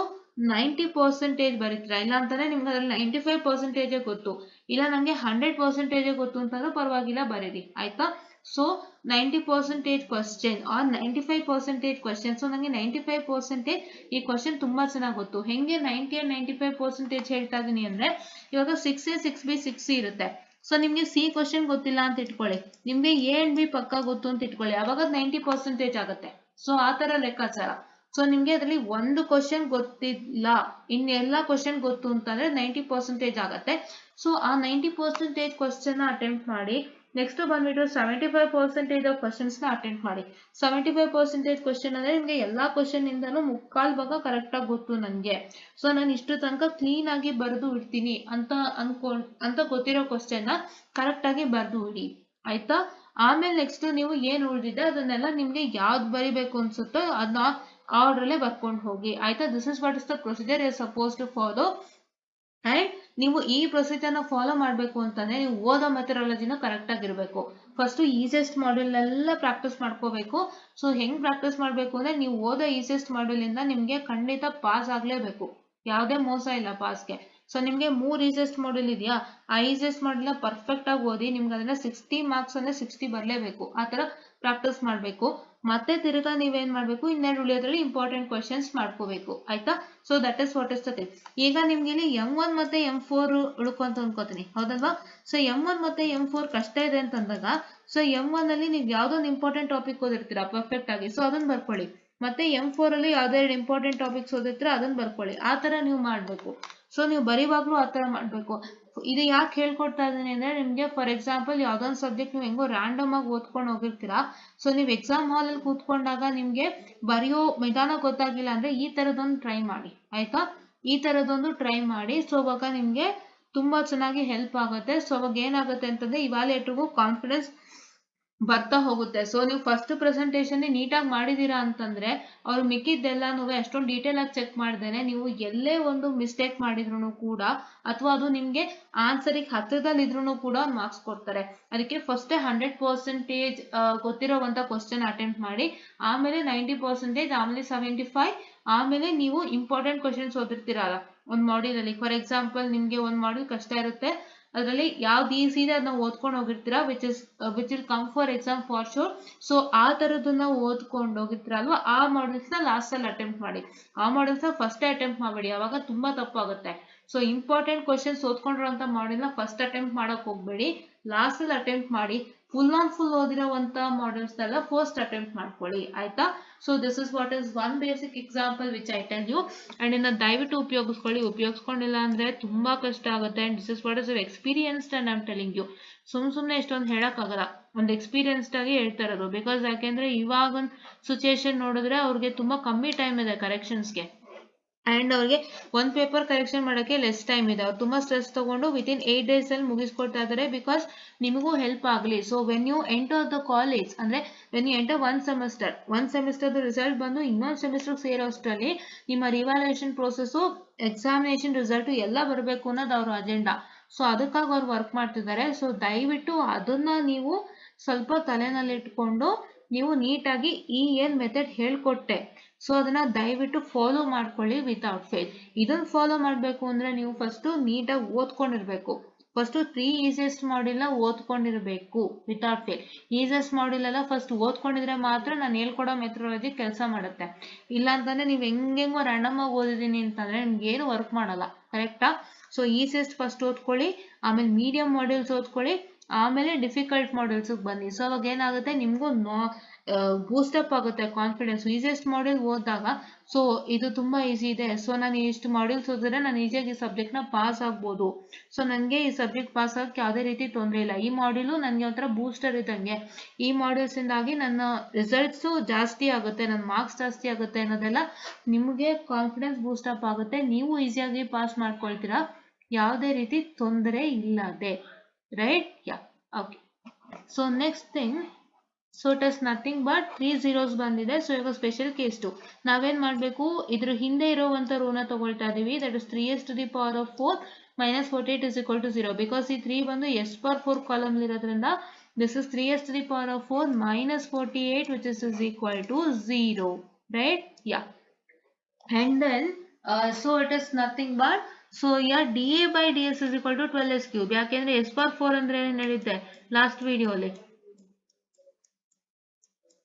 90% ಬರೀತೀರಾ. ಇಲ್ಲ ಅಂತಂದ್ರೆ ನಿಮ್ಗೆ ಅದ್ರಲ್ಲಿ 95% ಗೊತ್ತು, ಇಲ್ಲ ನಂಗೆ 100% ಗೊತ್ತು ಅಂತಂದ್ರೆ ಪರವಾಗಿಲ್ಲ ಬರೀರಿ ಆಯ್ತಾ. So 90% question or 95% question. So ನಂಗೆ 95% ಈ ಕ್ವಶನ್ ತುಂಬಾ ಚೆನ್ನಾಗಿ ಗೊತ್ತು. ಹೆಂಗೆ 90 and 95% ಹೇಳ್ತಾ ಇದೀನಿ ಅಂದ್ರೆ, ಇವಾಗ 6A 6B 6C ಇರುತ್ತೆ. ಸೊ ನಿಮ್ಗೆ ಸಿ ಕ್ವಶನ್ ಗೊತ್ತಿಲ್ಲ ಅಂತ ಇಟ್ಕೊಳ್ಳಿ, ನಿಮ್ಗೆ ಎ ಅಂಡ್ ಬಿ ಪಕ್ಕ ಗೊತ್ತು ಅಂತ ಇಟ್ಕೊಳ್ಳಿ, ಅವಾಗ 90% ಆಗುತ್ತೆ. ಸೊ ಆತರ ಲೆಕ್ಕಾಚಾರ. ಸೊ ನಿಮ್ಗೆ ಅದರಲ್ಲಿ ಒಂದು ಕ್ವಶನ್ ಗೊತ್ತಿಲ್ಲ, ಇನ್ನೆಲ್ಲಾ ಕ್ವಶನ್ ಗೊತ್ತು ಅಂತಂದ್ರೆ 90% ಆಗತ್ತೆ. ಸೊ ಆ 90% ಕ್ವಶನ್ ಅಟೆಂಪ್ಟ್ ಮಾಡಿ ನೆಕ್ಸ್ಟ್ ಬಂದ್ಬಿಟ್ಟು 75% ಆಫ್ ಕ್ವಶನ್ಸ್ನ ಅಟೆಂಡ್ ಮಾಡಿ. 75% ಕ್ವಶನ್ ಅಂದರೆ ನಿಮಗೆ ಎಲ್ಲ ಕ್ವಶನ್ನಿಂದನೂ ಮುಕ್ಕಾಲು ಭಾಗ ಕರೆಕ್ಟಾಗಿ ಗೊತ್ತು ನನಗೆ, ಸೊ ನಾನು ಇಷ್ಟು ತನಕ ಕ್ಲೀನಾಗಿ ಬರೆದು ಇಡ್ತೀನಿ ಅಂತ ಗೊತ್ತಿರೋ ಕ್ವಶನ್ನ ಕರೆಕ್ಟಾಗಿ ಬರೆದು ಇಡಿ, ಆಯಿತಾ. ಆಮೇಲೆ ನೆಕ್ಸ್ಟ್ ನೀವು ಏನು ಉಳಿದಿದೆ ಅದನ್ನೆಲ್ಲ ನಿಮಗೆ ಯಾವ್ದು ಬರಿಬೇಕು ಅನ್ಸುತ್ತೋ ಅದನ್ನ ಆರ್ಡ್ರಲ್ಲೇ ಬರ್ಕೊಂಡು ಹೋಗಿ, ಆಯಿತಾ. This is what is the procedure you are suppose to follow. And ನೀವು ಈ ಪ್ರೊಸೀಜರ್ನ ಫಾಲೋ ಮಾಡಬೇಕು ಅಂತಂದರೆ ನೀವು ಓದೋ ಮೆಥಡಾಲಜಿನ ಕರೆಕ್ಟಾಗಿರಬೇಕು. ಫಸ್ಟು ಈಸಿಯೆಸ್ಟ್ ಮಾಡ್ಯೂಲ್ನೆಲ್ಲ ಪ್ರಾಕ್ಟೀಸ್ ಮಾಡ್ಕೋಬೇಕು. ಸೊ ಹೆಂಗೆ ಪ್ರಾಕ್ಟೀಸ್ ಮಾಡಬೇಕು ಅಂದರೆ ನೀವು ಓದೋ ಈಸಿಯೆಸ್ಟ್ ಮಾಡ್ಯೂಲಿಂದ ನಿಮಗೆ ಖಂಡಿತ ಪಾಸ್ ಆಗಲೇಬೇಕು, ಯಾವುದೇ ಮೋಸ ಇಲ್ಲ ಪಾಸ್ಗೆ. ಸೊ ನಿಮಗೆ 3 ಈಸಿಯೆಸ್ಟ್ ಮಾಡ್ಯೂಲ್ ಇದೆಯಾ, ಆ ಈಸಿಯೆಸ್ಟ್ ಮಾಡ್ಯೂಲ್ನ ಪರ್ಫೆಕ್ಟಾಗಿ ಓದಿ, ನಿಮ್ಗೆ ಅದನ್ನು 60 ಮಾರ್ಕ್ಸ್ ಅಂದರೆ 60 ಬರಲೇಬೇಕು, ಆ ಥರ ಪ್ರಾಕ್ಟೀಸ್ ಮಾಡಬೇಕು. ಮತ್ತೆ ತಿರ್ಗಾ ನೀವೇನು ಮಾಡಬೇಕು, ಇನ್ನೆರಡು ಉಳಿಯೋದ್ರಲ್ಲಿ ಇಂಪಾರ್ಟೆಂಟ್ ಕ್ವಶನ್ಸ್ ಮಾಡ್ಕೋಬೇಕು, ಆಯಿತಾ. So that is what is the thing. ಈಗ ನಿಮ್ಗೆ ಇಲ್ಲಿ M1 ಮತ್ತು M4 ಉಳ್ಕೊಂತ ಅನ್ಕೋತೀನಿ, ಹೌದಲ್ವಾ. ಸೊ M1 ಮತ್ತು M4 ಕಷ್ಟ ಇದೆ ಅಂತಂದಾಗ ಸೊ M1 ಅಲ್ಲಿ ನೀವು ಯಾವುದೊಂದು ಇಂಪಾರ್ಟೆಂಟ್ ಟಾಪಿಕ್ ಓದಿರ್ತೀರಾ ಪರ್ಫೆಕ್ಟ್ ಆಗಿ, ಸೊ ಅದನ್ನ ಬರ್ಕೊಳ್ಳಿ. ಮತ್ತೆ M4 ಅಲ್ಲಿ ಯಾವುದೇ ಎರಡು ಇಂಪಾರ್ಟೆಂಟ್ ಟಾಪಿಕ್ಸ್ ಓದಿರ್ತೀರಾ ಅದನ್ನ ಬರ್ಕೊಳ್ಳಿ, ಆ ಥರ ನೀವು ಮಾಡಬೇಕು. ಸೊ ನೀವು ಬರೀವಾಗ್ಲೂ ಆ ಥರ ಮಾಡಬೇಕು. ಇದು ಯಾಕೆ ಹೇಳ್ಕೊಡ್ತಾ ಇದ್ದೀನಿ ಅಂದರೆ ನಿಮಗೆ ಫಾರ್ ಎಕ್ಸಾಂಪಲ್ ಯಾವುದೊಂದು ಸಬ್ಜೆಕ್ಟ್ ನೀವು ಹೆಂಗೋ ರ್ಯಾಂಡಮ್ ಆಗಿ ಓದ್ಕೊಂಡು ಹೋಗಿರ್ತೀರಾ, ಸೊ ನೀವು ಎಕ್ಸಾಮ್ ಹಾಲಲ್ಲಿ ಕೂತ್ಕೊಂಡಾಗ ನಿಮಗೆ ಬರೆಯೋ ವಿಧಾನ ಗೊತ್ತಾಗಿಲ್ಲ ಅಂದರೆ ಈ ಥರದೊಂದು ಟ್ರೈ ಮಾಡಿ, ಆಯಿತಾ. ಈ ಥರದೊಂದು ಟ್ರೈ ಮಾಡಿ. ಸೊ ಅವಾಗ ನಿಮಗೆ ತುಂಬ ಚೆನ್ನಾಗಿ ಹೆಲ್ಪ್ ಆಗುತ್ತೆ. ಸೊ ಅವಾಗ ಏನಾಗುತ್ತೆ ಅಂತಂದರೆ ಇವಾಲ್ಯೂಯೇಟರ್ಗೂ ಕಾನ್ಫಿಡೆನ್ಸ್ ಬರ್ತಾ ಹೋಗುತ್ತೆ. ಸೊ ನೀವು ಫಸ್ಟ್ ಪ್ರೆಸೆಂಟೇಷನ್ ನೀಟಾಗಿ ಮಾಡಿದ್ದೀರಾ ಅಂತಂದರೆ ಅವ್ರು ಮಿಕ್ಕಿದ್ದೆಲ್ಲನೂ ಅಷ್ಟೊಂದು ಡೀಟೇಲ್ ಆಗಿ ಚೆಕ್ ಮಾಡ್ದೇನೆ ನೀವು ಎಲ್ಲೇ ಒಂದು ಮಿಸ್ಟೇಕ್ ಮಾಡಿದ್ರು ಕೂಡ ಅಥವಾ ಅದು ನಿಮಗೆ ಆನ್ಸರಿಗೆ ಹತ್ತಿರದಲ್ಲಿದ್ರೂ ಕೂಡ ಮಾರ್ಕ್ಸ್ ಕೊಡ್ತಾರೆ. ಅದಕ್ಕೆ ಫಸ್ಟೇ 100% ಗೊತ್ತಿರೋವಂಥ ಕ್ವಶನ್ ಅಟೆಂಪ್ಟ್ ಮಾಡಿ, ಆಮೇಲೆ 90%, ಆಮೇಲೆ 75, ಆಮೇಲೆ ನೀವು ಇಂಪಾರ್ಟೆಂಟ್ ಕ್ವಶನ್ಸ್ ಓದಿರ್ತೀರಲ್ಲ ಒಂದು ಮಾಡ್ಯೂಲಲ್ಲಿ. ಫಾರ್ ಎಕ್ಸಾಂಪಲ್ ನಿಮಗೆ ಒಂದು ಮಾಡ್ಯೂಲ್ ಕಷ್ಟ ಇರುತ್ತೆ, ಅದರಲ್ಲಿ ಯಾವ್ದು ಈಸಿ ಇದೆ ಅದನ್ನ ಓದ್ಕೊಂಡು ಹೋಗಿರ್ತೀರಾ, which will come for exam for sure. ಸೊ ಆ ಥರದನ್ನ ಓದ್ಕೊಂಡು ಹೋಗಿರ್ತೀರಲ್ವಾ, ಆ ಮಾಡಲ್ಸ್ನ ಲಾಸ್ಟಲ್ಲಿ ಅಟೆಂಪ್ಟ್ ಮಾಡಿ. ಆ ಮಾಡಲ್ಸ್ನ ಫಸ್ಟೇ ಅಟೆಂಪ್ಟ್ ಮಾಡಬೇಡಿ, ಅವಾಗ ತುಂಬ ತಪ್ಪಾಗುತ್ತೆ. ಸೊ ಇಂಪಾರ್ಟೆಂಟ್ ಕ್ವಶನ್ಸ್ ಓದ್ಕೊಂಡಿರೋಂಥ ಮಾಡಲ್ನ ಫಸ್ಟ್ ಅಟೆಂಪ್ಟ್ ಮಾಡೋಕೆ ಹೋಗಬೇಡಿ, ಲಾಸ್ಟಲ್ಲಿ ಅಟೆಂಪ್ಟ್ ಮಾಡಿ. ಫುಲ್ ಓದಿರೋವಂಥ ಮಾಡಲ್ಸ್ನೆಲ್ಲ ಫಸ್ಟ್ ಅಟೆಂಪ್ಟ್ ಮಾಡ್ಕೊಳ್ಳಿ, ಆಯಿತಾ. So this is what is one basic example which I tell you. And ಇನ್ನು ದಯವಿಟ್ಟು ಉಪಯೋಗಿಸ್ಕೊಂಡಿಲ್ಲ ಅಂದರೆ ತುಂಬ ಕಷ್ಟ ಆಗುತ್ತೆ. And this is what is experienced and I am telling you. ಸುಮ್ಮನೆ ಇಷ್ಟೊಂದು ಹೇಳೋಕ್ಕಾಗಲ್ಲ, ಒಂದು ಎಕ್ಸ್ಪೀರಿಯನ್ಸ್ಡ್ ಆಗಿ ಹೇಳ್ತಾ ಇರೋದು. ಬಿಕಾಸ್ ಯಾಕೆಂದರೆ ಇವಾಗ ಸಿಚುಯೇಷನ್ ನೋಡಿದ್ರೆ ಅವ್ರಿಗೆ ತುಂಬ ಕಮ್ಮಿ ಟೈಮ್ ಇದೆ ಕರೆಕ್ಷನ್ಸ್ಗೆ, ಆ್ಯಂಡ್ ಅವ್ರಿಗೆ ಒಂದು ಪೇಪರ್ ಕರೆಕ್ಷನ್ ಮಾಡೋಕ್ಕೆ ಲೆಸ್ ಟೈಮ್ ಇದೆ. ಅವ್ರು ತುಂಬ ಸ್ಟ್ರೆಸ್ ತೊಗೊಂಡು ವಿತಿನ್ 8 ಡೇಸಲ್ಲಿ ಮುಗಿಸ್ಕೊಡ್ತಾ ಇದ್ದಾರೆ, ಬಿಕಾಸ್ ನಿಮಗೂ ಹೆಲ್ಪ್ ಆಗಲಿ. So when you enter the college ಅಂದರೆ ವೆನ್ ಯು ಎಂಟರ್ ಒಂದು ಸೆಮಿಸ್ಟರ್ದು ರಿಸಲ್ಟ್ ಬಂದು ಇನ್ನೊಂದು ಸೆಮಿಸ್ಟರ್ಗೆ ಸೇರೋ ಅಷ್ಟರಲ್ಲಿ ನಿಮ್ಮ ರಿವ್ಯಾಲ್ಯೂಯೇಷನ್ ಪ್ರೋಸೆಸ್ಸು, ಎಕ್ಸಾಮಿನೇಷನ್ ರಿಸಲ್ಟು ಎಲ್ಲ ಬರಬೇಕು ಅನ್ನೋದು ಅವ್ರ ಅಜೆಂಡಾ. ಸೊ ಅದಕ್ಕಾಗಿ ಅವ್ರು ವರ್ಕ್ ಮಾಡ್ತಿದ್ದಾರೆ. ಸೊ ದಯವಿಟ್ಟು ಅದನ್ನು ನೀವು ಸ್ವಲ್ಪ ತಲೆನಲ್ಲಿಟ್ಕೊಂಡು ನೀವು ನೀಟಾಗಿ ಈ ಏನು ಮೆಥಡ್ ಹೇಳ್ಕೊಟ್ಟೆ ಸೊ ಅದನ್ನ ದಯವಿಟ್ಟು ಫಾಲೋ ಮಾಡ್ಕೊಳ್ಳಿ ವಿತೌಟ್ ಫೇಲ್. ಇದನ್ನ ಫಾಲೋ ಮಾಡಬೇಕು ಅಂದರೆ ನೀವು ಫಸ್ಟು ನೀಟಾಗಿ ಓದ್ಕೊಂಡಿರಬೇಕು. ಫಸ್ಟು 3 ಈಸಿಯೆಸ್ಟ್ ಮಾಡ್ಯೂಲ್ನ ಓದ್ಕೊಂಡಿರಬೇಕು ವಿತೌಟ್ ಫೇಲ್. ಈಸಿಯೆಸ್ಟ್ ಮಾಡ್ಯೂಲ್ ಎಲ್ಲ ಫಸ್ಟ್ ಓದ್ಕೊಂಡಿದ್ರೆ ಮಾತ್ರ ನಾನು ಹೇಳ್ಕೊಡೋ ಮೆಥಡಾಲಜಿ ಕೆಲಸ ಮಾಡುತ್ತೆ. ಇಲ್ಲ ಅಂತಂದರೆ ನೀವು ಹೆಂಗೆಂಗೋ ರ್ಯಾಂಡಮ್ ಆಗಿ ಓದಿದ್ದೀನಿ ಅಂತಂದರೆ ನಿಮ್ಗೇನು ವರ್ಕ್ ಮಾಡಲ್ಲ, ಕರೆಕ್ಟಾ. ಸೊ ಈಸಿಯೆಸ್ಟ್ ಫಸ್ಟ್ ಓದ್ಕೊಳ್ಳಿ, ಆಮೇಲೆ ಮೀಡಿಯಂ ಮಾಡ್ಯೂಲ್ಸ್ ಓದ್ಕೊಳ್ಳಿ, ಆಮೇಲೆ ಡಿಫಿಕಲ್ಟ್ ಮಾಡ್ಯೂಲ್ಸಿಗೆ ಬನ್ನಿ. ಸೊ ಅವಾಗ ಏನಾಗುತ್ತೆ ನಿಮಗೂ ಬೂಸ್ಟಪ್ ಆಗುತ್ತೆ ಕಾನ್ಫಿಡೆನ್ಸ್. ಈಸಿಯೆಸ್ಟ್ ಮಾಡ್ಯೂಲ್ ಓದಿದಾಗ ಸೊ ಇದು ತುಂಬ ಈಸಿ ಇದೆ, ಸೊ ನಾನು ಇಷ್ಟು ಮಾಡ್ಯೂಲ್ಸ್ ಓದಿದ್ರೆ ನಾನು ಈಸಿಯಾಗಿ ಈ ಸಬ್ಜೆಕ್ಟ್ನ ಪಾಸ್ ಆಗ್ಬೋದು, ಸೊ ನನಗೆ ಈ ಸಬ್ಜೆಕ್ಟ್ ಪಾಸ್ ಆಗೋಕ್ಕೆ ಯಾವುದೇ ರೀತಿ ತೊಂದರೆ ಇಲ್ಲ, ಈ ಮಾಡ್ಯೂಲು ನನಗೆ ಒಂಥರ ಬೂಸ್ಟರ್ ಇದ್ದಂಗೆ, ಈ ಮಾಡ್ಯೂಲ್ಸಿಂದಾಗಿ ನನ್ನ ರಿಸಲ್ಟ್ಸು ಜಾಸ್ತಿ ಆಗುತ್ತೆ, ನನ್ನ ಮಾರ್ಕ್ಸ್ ಜಾಸ್ತಿ ಆಗುತ್ತೆ ಅನ್ನೋದೆಲ್ಲ ನಿಮಗೆ ಕಾನ್ಫಿಡೆನ್ಸ್ ಬೂಸ್ಟಪ್ ಆಗುತ್ತೆ. ನೀವು ಈಸಿಯಾಗಿ ಪಾಸ್ ಮಾಡ್ಕೊಳ್ತೀರಾ, ಯಾವುದೇ ರೀತಿ ತೊಂದರೆ ಇಲ್ಲದೆ, right. Yeah, okay. So next thing, so it is nothing but 3 zeros ಬಂದಿದೆ. ಸೊ ಇವಾಗ ಸ್ಪೆಷಲ್ ಕೇಸ್ 2 ನಾವೇನು ಮಾಡಬೇಕು, ಇದ್ರ ಹಿಂದೆ ಇರೋವಂಥ ರೋನ ತಗೊಳ್ತಾ ಇದ್ದೀವಿ, that is 3s to the power of 4 minus 48 is equal to 0. Because ಈ 3 ಬಂದು s power 4 ಕಾಲಮ್ ಇರೋದ್ರಿಂದ this is 3s to the power of 4 minus 48 which is equal to 0, right? Yeah. And then so it is nothing but so yeah dA by ds is equal to 12s cube. ಯಾಕೆಂದ್ರೆ s power 4 ಅಂದ್ರೆ ಏನು ಹೇಳಿದ್ದೆ last ವಿಡಿಯೋಲಿ,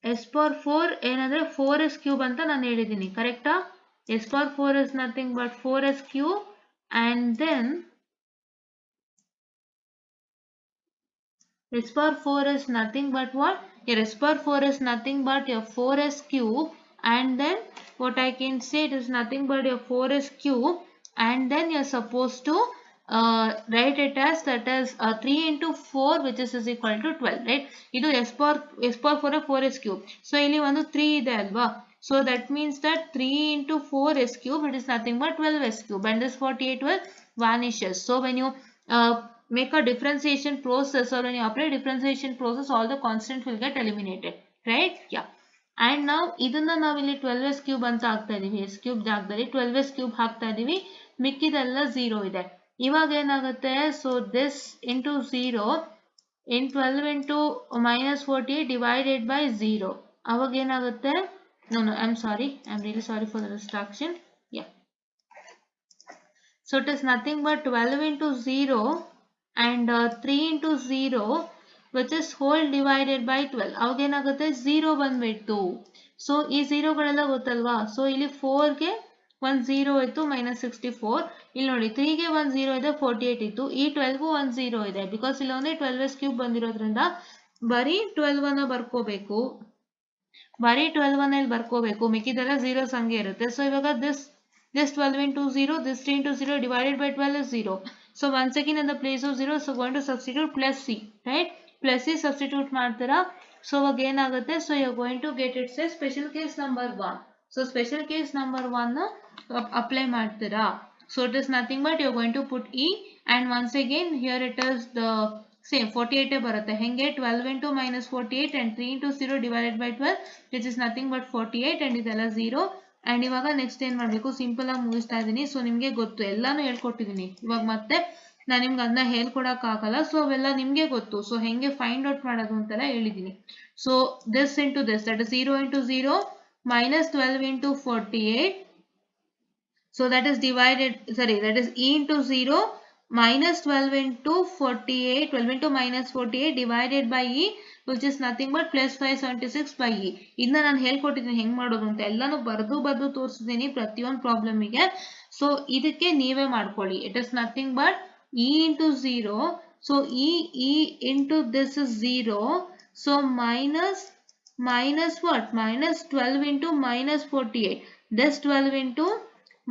s power 4 ಏನಂದ್ರೆ 4s cube ಅಂತ ನಾನು ಹೇಳಿದ್ದೀನಿ, ಕರೆಕ್ಟಾ. s power 4 is nothing but 4s cube and then s power 4 is nothing but what? Your s power 4 is nothing but your 4s cube and then what I can say, it is nothing but your 4s cube and then you're supposed to write it as that is 3 into 4 which is equal to 12, right? Idu s power 4 4s cube. So ಇಲ್ಲಿ ಒಂದು 3 ಇದೆ ಅಲ್ವಾ? So that means that 3 into 4s cube, it is nothing but 12s cube, and this 48 will vanishes. So when you make a differentiation process, or when you apply differentiation process, all the constants will get eliminated, right? Yeah. And now ಇದನ್ನ ನಾವು ಇಲ್ಲಿ 12s cube ಅಂತ ಹಾಕ್ತಾ ಇದೀವಿ. s cube ಜಾಗದಲ್ಲಿ 12s cube ಹಾಕ್ತಾ ಇದೀವಿ. ಮಿಕ್ಕಿದೆಲ್ಲ 0 ಇದೆ. ಇವಾಗ ಏನಾಗುತ್ತೆ? So this into 0 in 12 into minus 48 divided by 0. ಅವಾಗ ಏನಾಗುತ್ತೆ? No, I'm sorry. I'm really sorry for the distraction. Yeah. So it is nothing but 12 into 0 and 3 into 0, which is whole divided by 12. ಅವಾಗ ಏನಾಗುತ್ತೆ? 0 ಬಂದ್ಬಿಟ್ಟು. So ಈ 0 ಗಳೆಲ್ಲ ಗೊತ್ತಲ್ವಾ? So ಇಲ್ಲಿ 4 ಗೆ 1 0 ಇತ್ತು minus 64. ಇಲ್ಲಿ ನೋಡಿ 3 ಗೆ 1 0 ಇದೆ 48 ಇತ್ತು. ಈ 12 ಗೂ 1 0 ಇದೆ. Because ಇಲ್ಲಿ ಒಂದೇ 12s cube ಬಂದಿರೋದ್ರಿಂದ ಬರೀ 12 ಅನ್ನ ಬರ್ಕೋಬೇಕು. ಬರೀ 12 ಅನ್ನ ಇಲ್ಲಿ ಬರ್ಕೋಬೇಕು. ಮಿಕ್ಕಿದೆಲ್ಲ 0 ಸಂಖ್ಯೆ ಇರುತ್ತೆ. So ಇವಾಗ this 12 into 0, this 3 into 0 divided by 12 is 0. So once again in the place of 0, so going to substitute plus c, right? Plus c substitute ಮಾಡ್ತೀರಾ. So ಅವಾಗ ಏನಾಗುತ್ತೆ? So you are going to get it say special case number 1. So special case number 1 apply ಮಾಡ್ತೀರಾ. So it is nothing but you are going to put e, and once again here it is the same 48 ಬರುತ್ತೆ. ಹೆಂಗೆ? 12 into minus 48 and 3 into 0 divided by 12, which is nothing but 48, and ಇದೆಲ್ಲ 0. And ಇವಾಗ next ಏನ್ ಮಾಡಬೇಕು? Simple ಆಗಿ ಮುಗಿಸ್ತಾ ಇದ್ದೀನಿ. So ನಿಮ್ಗೆ ಗೊತ್ತು, ಎಲ್ಲಾನು ಹೇಳ್ಕೊಟ್ಟಿದ್ದೀನಿ. ಇವಾಗ ಮತ್ತೆ ನಾನು ನಿಮ್ಗೆ ಅದನ್ನ ಹೇಳ್ಕೊಡಕ್ ಆಗಲ್ಲ. ಸೊ ಅವೆಲ್ಲ ನಿಮ್ಗೆ ಗೊತ್ತು. ಸೊ ಹೆಂಗೆ ಫೈಂಡ್ ಔಟ್ ಮಾಡೋದು ಅಂತೆಲ್ಲ ಹೇಳಿದ್ದೀನಿ. So this into this, that is 0 into 0 minus 12 into 48. So that is divided, sorry, that is e into 0 minus 12 into 48, 12 into minus 48 divided by e, which is nothing but plus 576 by e. ಇದನ್ನ ನಾನು ಹೇಳ್ಕೊಟ್ಟಿದ್ದೀನಿ ಹೆಂಗ್ ಮಾಡೋದು ಅಂತ. ಎಲ್ಲಾನು ಬರೆದು ತೋರಿಸಿದ್ದೀನಿ ಪ್ರತಿಯೊಂದು ಪ್ರಾಬ್ಲಮಿಗೆ. So ಇದಕ್ಕೆ ನೀವೇ ಮಾಡ್ಕೊಳ್ಳಿ. It is nothing but e into 0. So e into this is 0. So minus what? Minus 12 into minus 48. This 12 into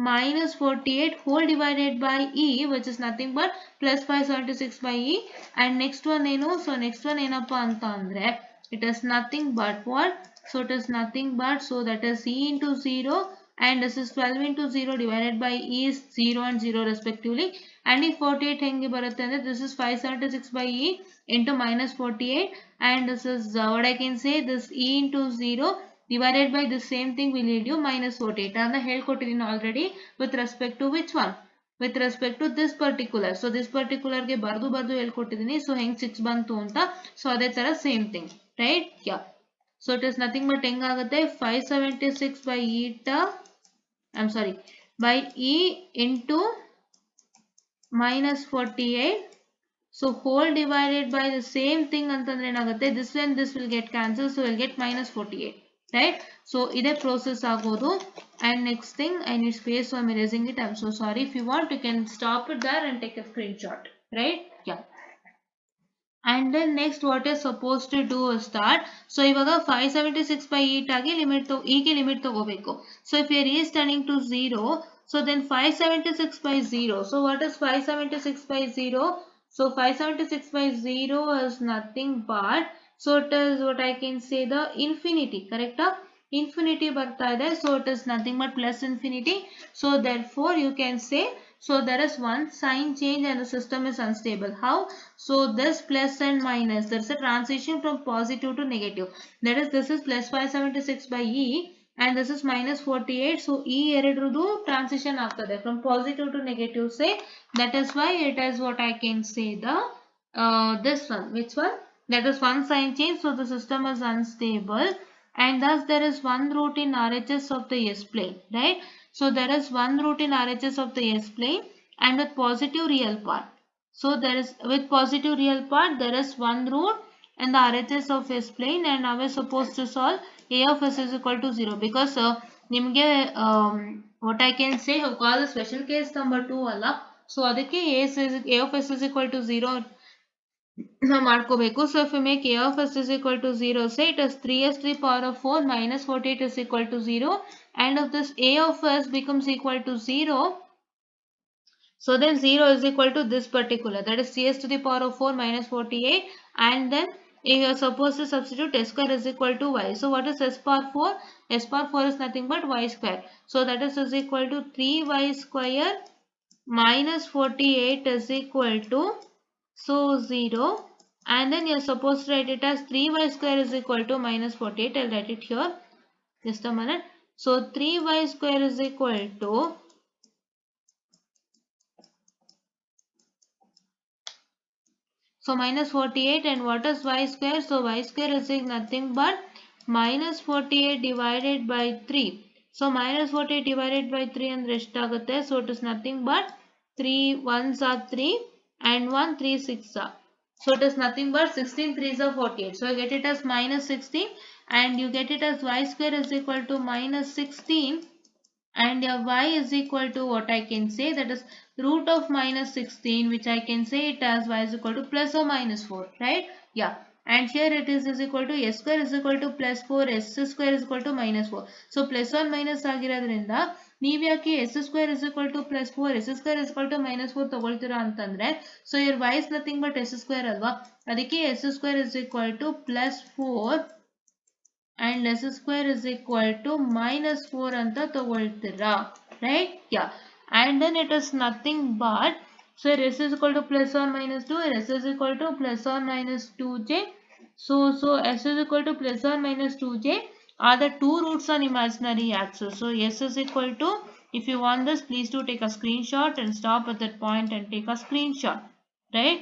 minus 48 whole divided by e, which is nothing but plus 576 by e. And next one ಏನು? So next one ಏನಪ್ಪಾ ಅಂತ ಅಂದ್ರೆ, it is nothing but what? So it is nothing but, so that is e into 0, and this is 12 into 0 divided by e is 0 and 0 respectively. And ಈ 48 ಹೆಂಗೆ ಬರುತ್ತೆ ಅಂದ್ರೆ, this is 576 by e into minus 48, and this is what I can say, this e into 0 divided by the same thing will lead you minus 48. ಅದನ್ನ ಹೇಳ್ಕೊಟ್ಟಿದ್ದೀನಿ already with respect to which one? With respect to this particular. So this particular ಗೆ ಬರ್ದು ಹೇಳ್ಕೊಟ್ಟಿದ್ದೀನಿ. So ಹೆಂಗ್ 6 ಬಂತು ಅಂತ. So ಅದೇ ತರ same thing, right? Yeah. So it is nothing but ಹೆಂಗಾಗುತ್ತೆ? 576 by eta, I'm sorry, by e into minus 48. So whole divided by the same thing ಅಂತಂದ್ರೆ ಏನಾಗುತ್ತೆ? This and this will get cancelled, so we'll get minus 48. Right? So ಇದೇ process ಆಗೋದು. And next thing, I need space, so I'm erasing it. I'm so sorry. If you want, you can stop it there and take a screenshot. Right? Yeah. And then next what is supposed to do is that, so ಇವಾಗ 576 by 8 ಆಗಿ limit ತಗೋಬೇಕು. So if here is turning to 0, so then 576 by 0. So what is 576 by 0? So 576 by 0 is nothing but, so it is what I can say the infinity, correct? Infinity ಬರ್ತಾ ಇದೆ. So it is nothing but plus infinity. So therefore you can say, so there is one sign change and the system is unstable. How? So this plus and minus, there is a transition from positive to negative. That is, this is plus 576 by e and this is minus 48. So e ಎರಡರದು transition ಆಗ್ತದೆ from positive to negative, say. That is why it is what I can say the this one. Which one? That is one sign change. So the system is unstable, and thus there is one root in RHS of the S plane, right? So there is one root in RHS of the S plane and with positive real part. So there is, with positive real part, there is one root in the RHS of S plane, and now we are supposed to solve a of s is equal to 0, because ನಿಮಗೆ what I can say, call the special case number 2 ಅಲ್ಲ. So ಅದಕ್ಕೆ a of s is equal to 0 ನಾವು ಮಾಡ್ಕೋಬೇಕು. So if we make a of s is equal to 0, say it is 3s to the power of 4 minus 48 is equal to 0, and if this a of s becomes equal to 0, So then 0 is equal to this particular, that is cs to the power of 4 minus 48, and then you are supposed to substitute s square is equal to y. So what is s power 4? S power 4 is nothing but y square. So that is equal to 3y square minus 48 is equal to, so 0, and then you are supposed to write it as 3y square is equal to minus 48. I'll write it here, just a minute. So 3y square is equal to, so minus 48, and what is y square? So y square is nothing but minus 48 divided by 3. So minus 48 divided by 3 and rest agutte. So it is nothing but 3 1s are 3 and 1 3 6 are. So it is nothing but 16 3s are 48. So you get it as minus 16, and you get it as y square is equal to minus 16, and your y is equal to, what I can say, that is root of minus 16, which I can say it as y is equal to plus or minus 4, right? Yeah. And here it is equal to s square is equal to plus 4, s square is equal to minus 4. So plus or minus ಆಗಿರೋದ್ರಿಂದ ನೀವು ಯಾಕೆ s square is equal to plus 4, s square is equal to minus 4 ತಗೊಳ್ತೀರಾ ಅಂತಂದ್ರೆ, so your y is nothing but s square ಅಲ್ವಾ, ಅದಕ್ಕೆ s square is equal to plus 4 and s square is equal to minus 4 anta ತಗೊಳ್ತೀರಾ, right? Yeah. And then it is nothing but, so s is equal to plus or minus 2, s is equal to plus or minus 2j. So s is equal to plus or minus 2j are the two roots on imaginary axis. So s is equal to, if you want this, please do take a screenshot and stop at that point and take a screenshot, right?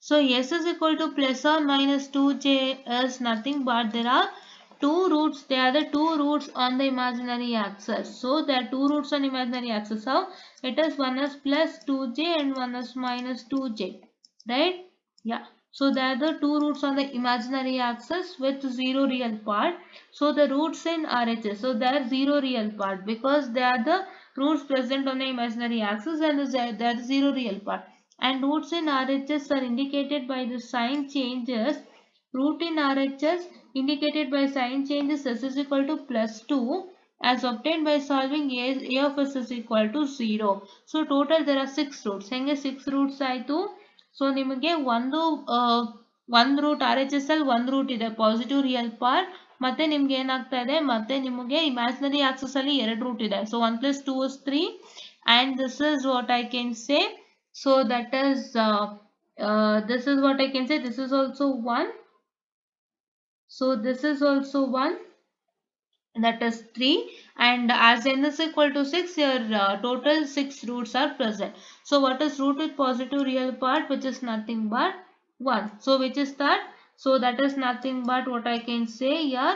So s is equal to plus or minus 2j is nothing but there are two roots. They are the two roots on the imaginary axis. So there are two roots on imaginary axis. How it is, one is plus 2j and one is minus 2j, right? Yeah. So there are the two roots on the imaginary axis with zero real part. So the roots in RHS, so there are zero real part because they are the roots present on the imaginary axis, and there is zero real part. And roots in RHS are indicated by the sign changes. Root in RHS indicated by sign changes s is equal to plus 2 as obtained by solving a of s is equal to 0. So total there are 6 roots. ಹೆಂಗೆ 6 roots ಆಯಿತು? So ನಿಮಗೆ ಒಂದು root RHS ಅಲ್ಲಿ ಒಂದು root ಇದೆ positive real part, ಮತ್ತೆ ನಿಮ್ಗೆ ಏನಾಗ್ತಾ ಇದೆ, ಮತ್ತೆ ನಿಮಗೆ ಇಮ್ಯಾಜಿನರಿ ಆಕ್ಸಿಸ್ ಅಲ್ಲಿ ಎರಡು ರೂಟ್ ಇದೆ. So 1 plus 2 is 3, and this is what I can say. So that is this is what I can say. This is also 1. So this is also 1. That is 3, and as n is equal to 6, your total 6 roots are present. So what is root with positive real part, which is nothing but 1. So which is that? So that is nothing but, what I can say here,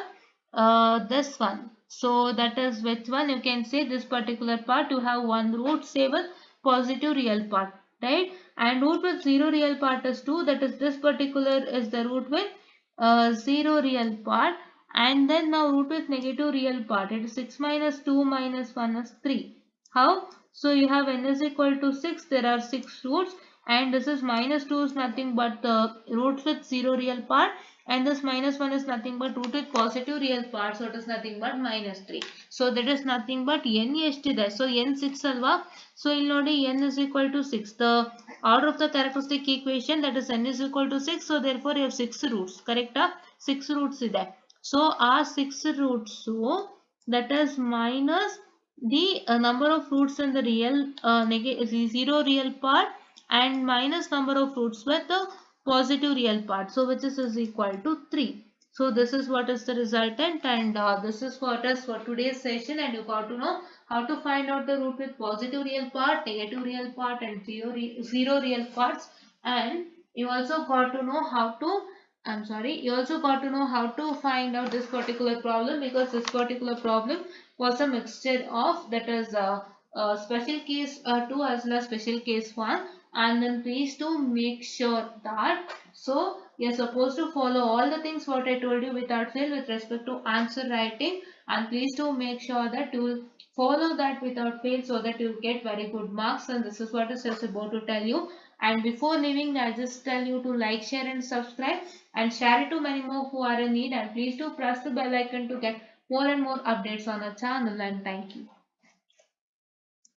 this one. So that is which one? You can say this particular part you have one root, say with positive real part, right? And root with zero real part is 2, that is this particular is the root with zero real part. And then now root with negative real part, it is 6 minus 2 minus 1 is 3. How? So you have n is equal to 6, there are 6 roots, and this is minus 2 is nothing but the roots with 0 real part, and this minus 1 is nothing but root with positive real part, so it is nothing but minus 3. So that is nothing but n ಎಷ್ಟಿದೆ, so n 6 ಅಲ್ವಾ, so ಇಲ್ಲಿ ನೋಡಿ n is equal to 6, the order of the characteristic equation, that is n is equal to 6, so therefore you have 6 roots, correct? 6 roots ಇದೆ. So our 6 roots, so that is minus the number of roots in the real zero real part, and minus number of roots with the positive real part, so which is equal to 3. So this is what is the resultant, and this is what is for today's session, and you got to know how to find out the root with positive real part, negative real part, and zero real parts. And you also got to know how to, you also got to know how to find out this particular problem, because this particular problem was a mixture of, that is special case 2 as well as special case 1. And then please do make sure that, so you're supposed to follow all the things what I told you without fail with respect to answer writing, and please do make sure that you will follow that without fail, so that you get very good marks. And this is what is just about to tell you. And before leaving, I just tell you to like, share and subscribe, and share it to many more who are in need, and please do press the bell icon to get more and more updates on our channel. And thank you.